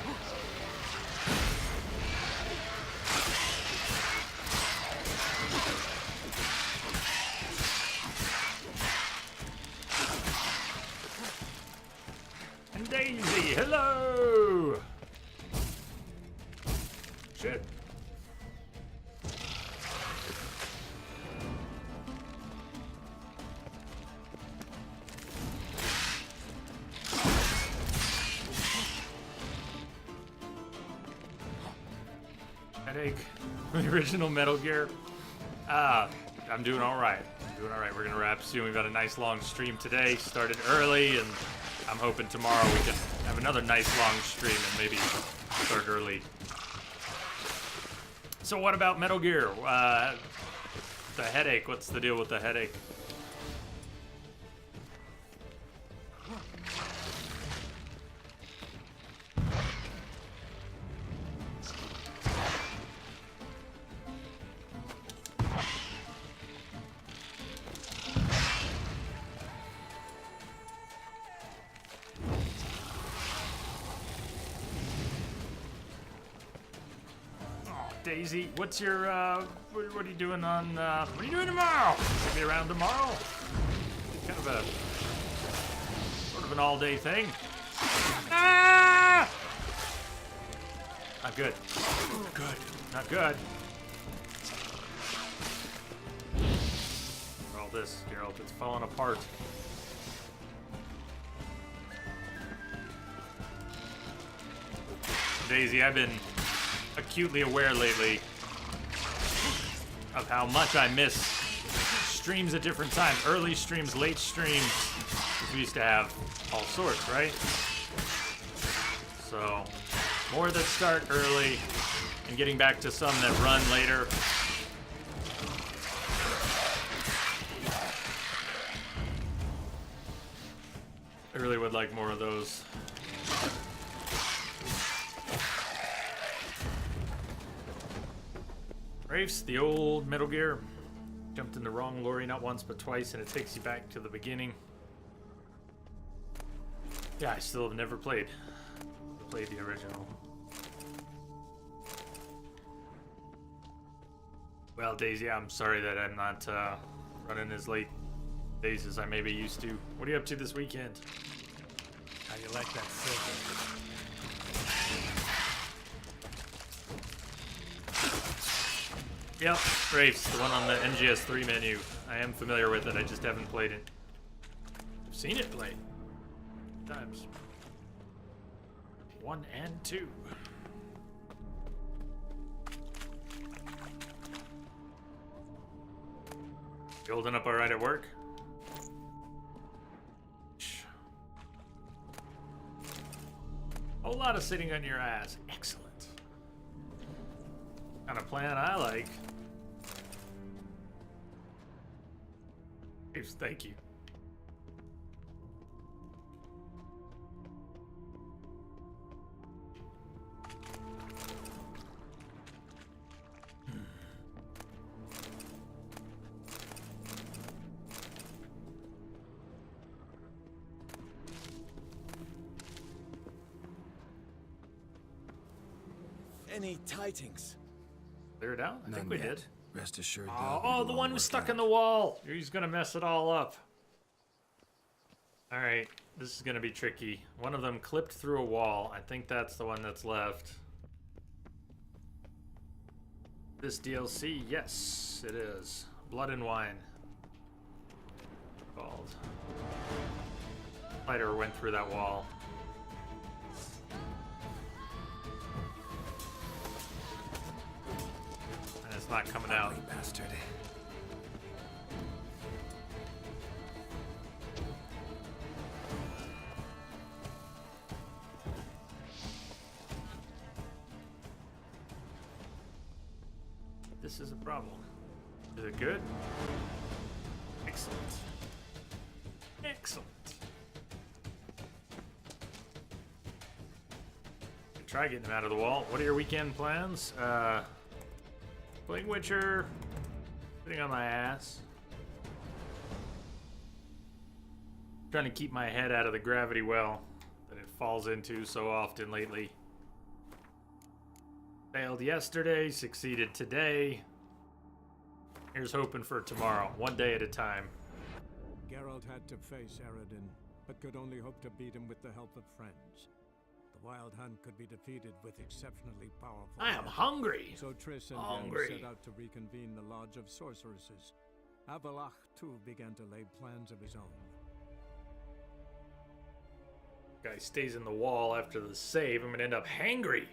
And Daisy, hello! Shit. Headache. The original Metal Gear. I'm doing all right. We're gonna wrap soon. We've got a nice long stream today. Started early, and I'm hoping tomorrow we can have another nice long stream and maybe start early. So what about Metal Gear? The headache. What's the deal with the headache? Daisy, what's your, what are you doing on, what are you doing tomorrow? Gonna be around tomorrow? Kind of a, sort of an all-day thing. Ah! Not good. Good. Not good. For all this, Geralt, it's falling apart. Daisy, I've been acutely aware lately of how much I miss streams at different times. Early streams, late streams. We used to have all sorts, right? So, more that start early and getting back to some that run later. I really would like more of those. Rafes, the old Metal Gear. Jumped in the wrong lorry not once but twice, and it takes you back to the beginning. Yeah, I still have never played the original. Well, Daisy, I'm sorry that I'm not running as late days as I maybe used to. What are you up to this weekend? How do you like that silver? Yep, Rafes, the one on the NGS3 menu. I am familiar with it, I just haven't played it. I've seen it played. Times. 1 and 2. You holding up alright at work? Whole lot of sitting on your ass. Excellent. Kind of plan I like. Thank you.
Any tidings?
Clear it out? I think we did.
Rest assured.
Oh, the one who's stuck in the wall. He's gonna mess it all up. All right, this is gonna be tricky. One of them clipped through a wall. I think that's the one that's left. This DLC, yes, it is. Blood and Wine. Called. Fighter went through that wall. And it's not coming out.
Bastard.
this is a problem. Is it good? Excellent. Excellent. Try getting him out of the wall. What are your weekend plans? Playing Witcher. Sitting on my ass. Trying to keep my head out of the gravity well that it falls into so often lately. Failed yesterday, succeeded today. Here's hoping for tomorrow, one day at a time.
Geralt had to face Eredin, but could only hope to beat him with the help of friends. The Wild Hunt could be defeated with exceptionally powerful
I am
magic.
hungry.
So Triss and
Hungry.
Yen set out to reconvene the Lodge of Sorceresses. Avalach, too, began to lay plans of his own.
Guy stays in the wall after the save. I'm gonna end up hangry.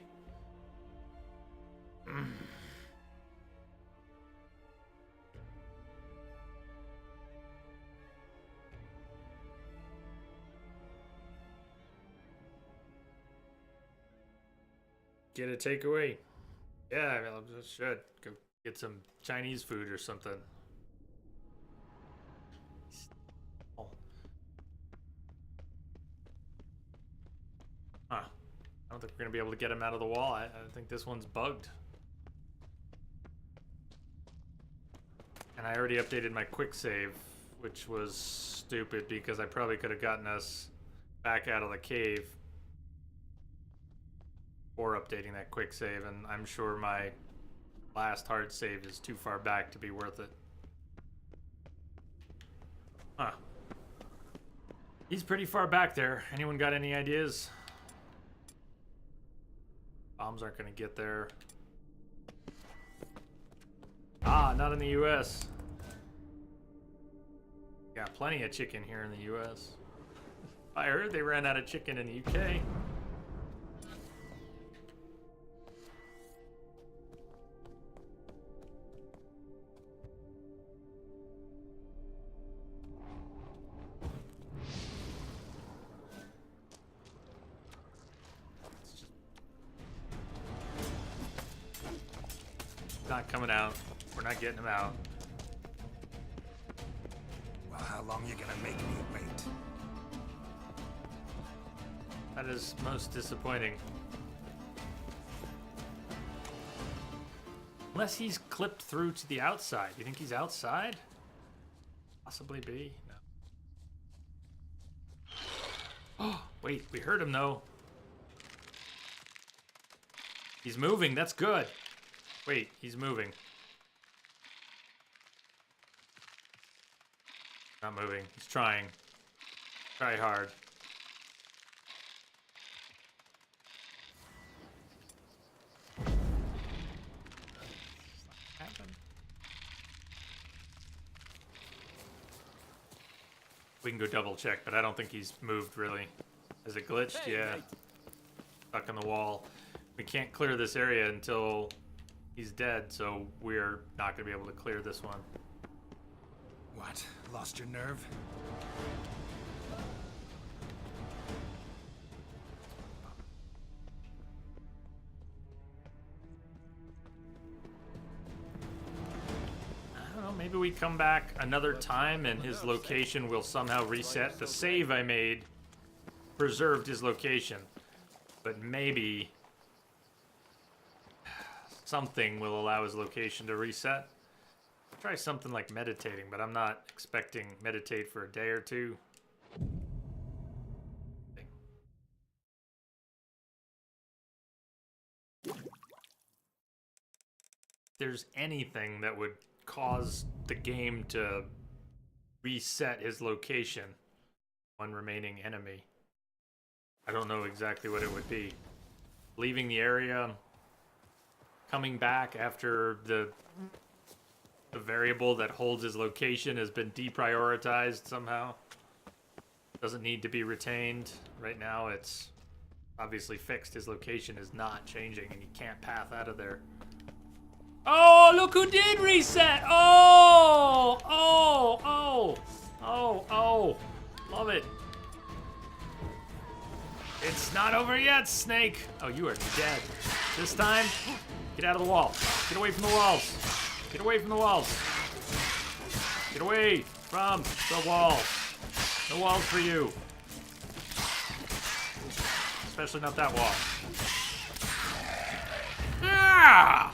Get a takeaway. Yeah, I mean, I should go get some Chinese food or something. Oh. Huh. I don't think we're gonna be able to get him out of the wall. I think this one's bugged. And I already updated my quick save, which was stupid because I probably could have gotten us back out of the cave or updating that quick save, and I'm sure my last hard save is too far back to be worth it. Huh. He's pretty far back there. Anyone got any ideas? Bombs aren't gonna get there. Ah, not in the US. Got plenty of chicken here in the US. I heard they ran out of chicken in the UK. Not coming out. We're not getting him out.
Well, how long you gonna make me wait?
That is most disappointing. Unless he's clipped through to the outside. You think he's outside? Possibly be. No. Oh, wait. We heard him, though. He's moving. That's good. Wait, he's moving. Not moving. He's trying. Try hard. We can go double check, but I don't think he's moved really. Is it glitched? Yeah. Stuck in the wall. We can't clear this area until he's dead, so we're not going to be able to clear this one.
What? Lost your nerve?
I don't know, maybe we come back another time and his location will somehow reset. The save I made preserved his location, but maybe something will allow his location to reset. Try something like meditating, but I'm not expecting meditate for a day or two. If there's anything that would cause the game to reset his location, one remaining enemy. I don't know exactly what it would be. Leaving the area, coming back after the variable that holds his location has been deprioritized somehow. Doesn't need to be retained. Right now it's obviously fixed. His location is not changing and you can't path out of there. Oh, look who did reset! Oh! Oh! Oh! Oh! Oh! Love it. It's not over yet, Snake. Oh, you are dead. This time, get out of the wall. Get away from the walls. Get away from the walls. Get away from the walls. No walls for you. Especially not that wall. Ah!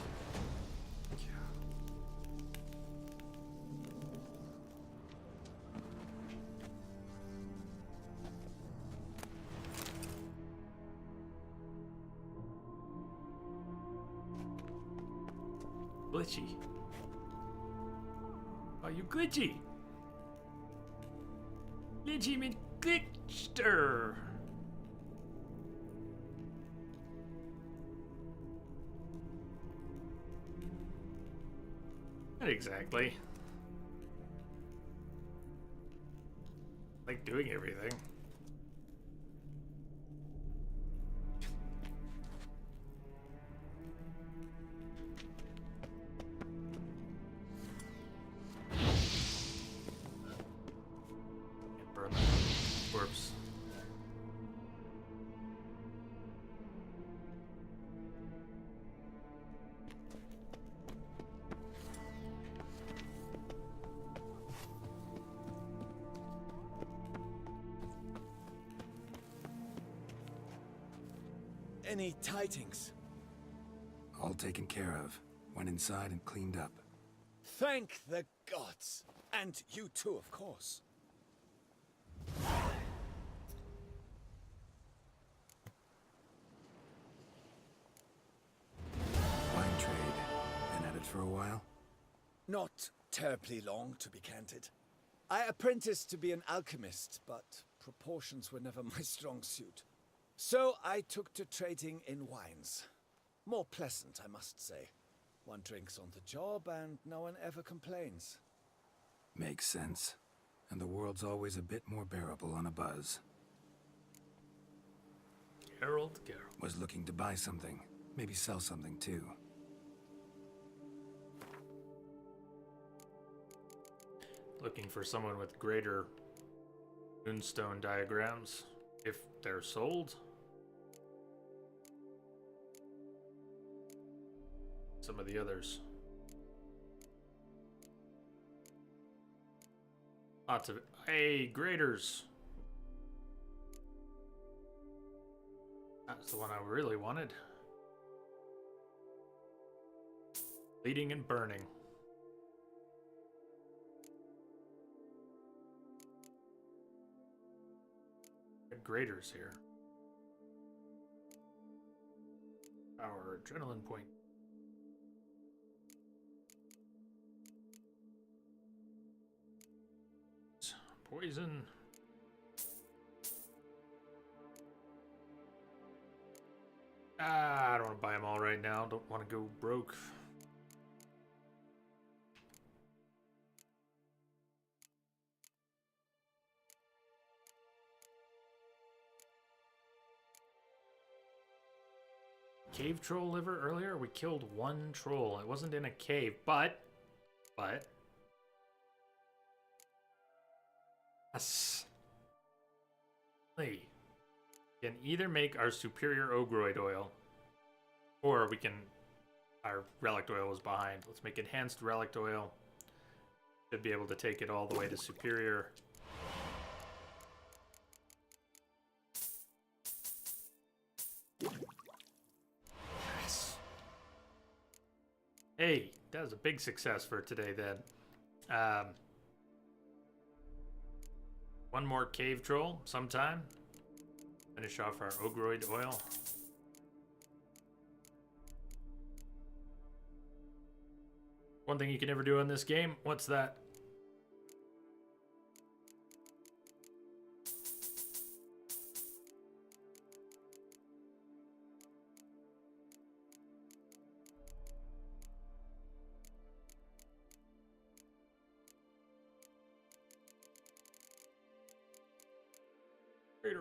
Glitchy. Are you glitchy? Glitchy mit glitchter. Not exactly. Like doing everything. Burn the corpse.
Any tidings?
All taken care of. Went inside and cleaned up.
Thank the gods. And you too, of course.
Wine trade. Been at it for a while?
Not terribly long, to be candid. I apprenticed to be an alchemist, but proportions were never my strong suit. So I took to trading in wines. More pleasant, I must say. One drinks on the job and no one ever complains.
Makes sense. And the world's always a bit more bearable on a buzz.
Geralt.
Was looking to buy something. Maybe sell something too.
Looking for someone with greater moonstone diagrams, if they're sold. Some of the others. Lots of hey, graders. That's the one I really wanted. Bleeding and burning. Graders here. Our adrenaline point. Poison. I don't want to buy them all right now. Don't want to go broke. Cave troll liver earlier? We killed one troll. It wasn't in a cave, but yes. We can either make our superior ogroid oil, or we can, our relic oil is behind. Let's make enhanced relic oil. Should be able to take it all the way to superior. Hey, that was a big success for today then. One more cave troll sometime. Finish off our ogroid oil. One thing you can never do in this game, what's that?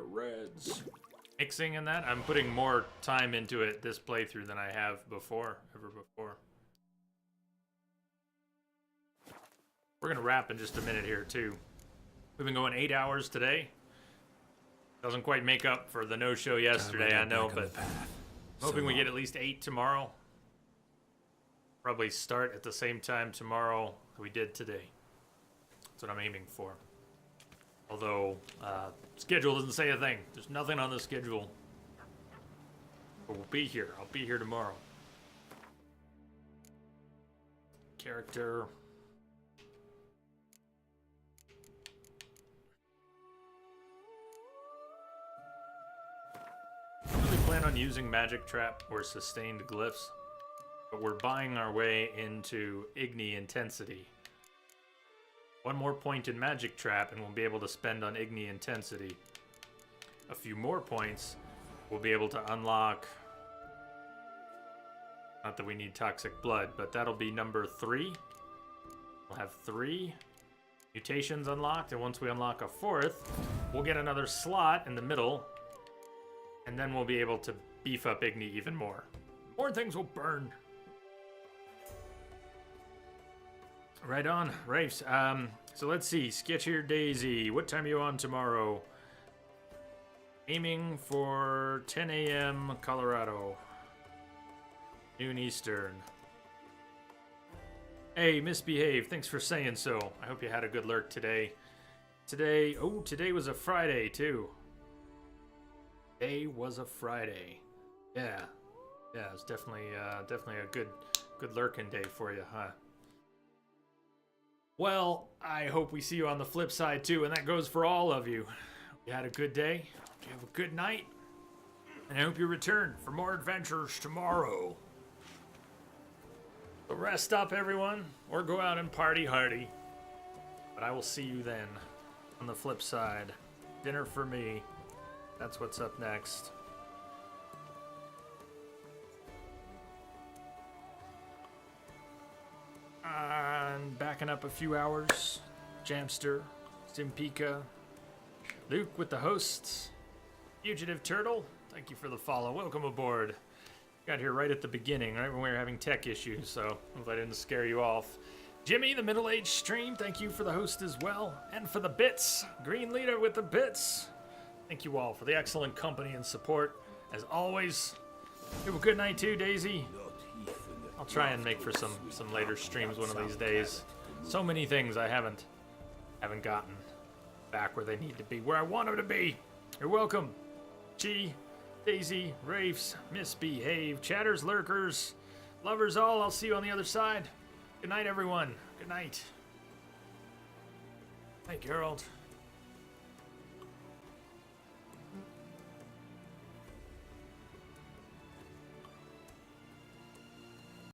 Reds. Mixing in that, I'm putting more time into it this playthrough than I have ever before. We're gonna wrap in just a minute here too. We've been going 8 hours today. Doesn't quite make up for the no-show yesterday, I know, but I'm hoping we get at least 8 tomorrow. Probably start at the same time tomorrow we did today. That's what I'm aiming for. Although, schedule doesn't say a thing. There's nothing on the schedule. But we'll be here. I'll be here tomorrow. Character. I really plan on using magic trap or sustained glyphs, but we're buying our way into Igni intensity. One more point in magic trap and we'll be able to spend on Igni intensity. A few more points we'll be able to unlock. Not that we need toxic blood, but that'll be number 3. We'll have 3 mutations unlocked, and once we unlock a 4th, we'll get another slot in the middle, and then we'll be able to beef up Igni even more. More things will burn. Right on, Rafes. So let's see, Sketchier Daisy, what time are you on tomorrow? Aiming for 10 a.m. Colorado. Noon Eastern. Hey, Misbehave, thanks for saying so. I hope you had a good lurk today. Today was a Friday, too. Today was a Friday. Yeah, it's definitely a good lurking day for you, huh? Well, I hope we see you on the flip side, too, and that goes for all of you. You had a good day, you have a good night, and I hope you return for more adventures tomorrow. So rest up, everyone, or go out and party hardy. But I will see you then on the flip side. Dinner for me. That's what's up next. And backing up a few hours. Jamster, Simpika, Luke with the hosts, Fugitive Turtle, thank you for the follow. Welcome aboard. Got here right at the beginning, right when we were having tech issues, so hope I didn't scare you off. Jimmy, the middle-aged stream, thank you for the host as well. And for the bits, Green Leader with the bits. Thank you all for the excellent company and support. As always, have a good night too, Daisy. I'll try and make for some later streams one of these days. So many things I haven't gotten back where they need to be, where I want them to be. You're welcome. Chi, Daisy, Rafes, Misbehave, Chatters, Lurkers, Lovers all, I'll see you on the other side. Good night, everyone. Good night. Night, Gerald.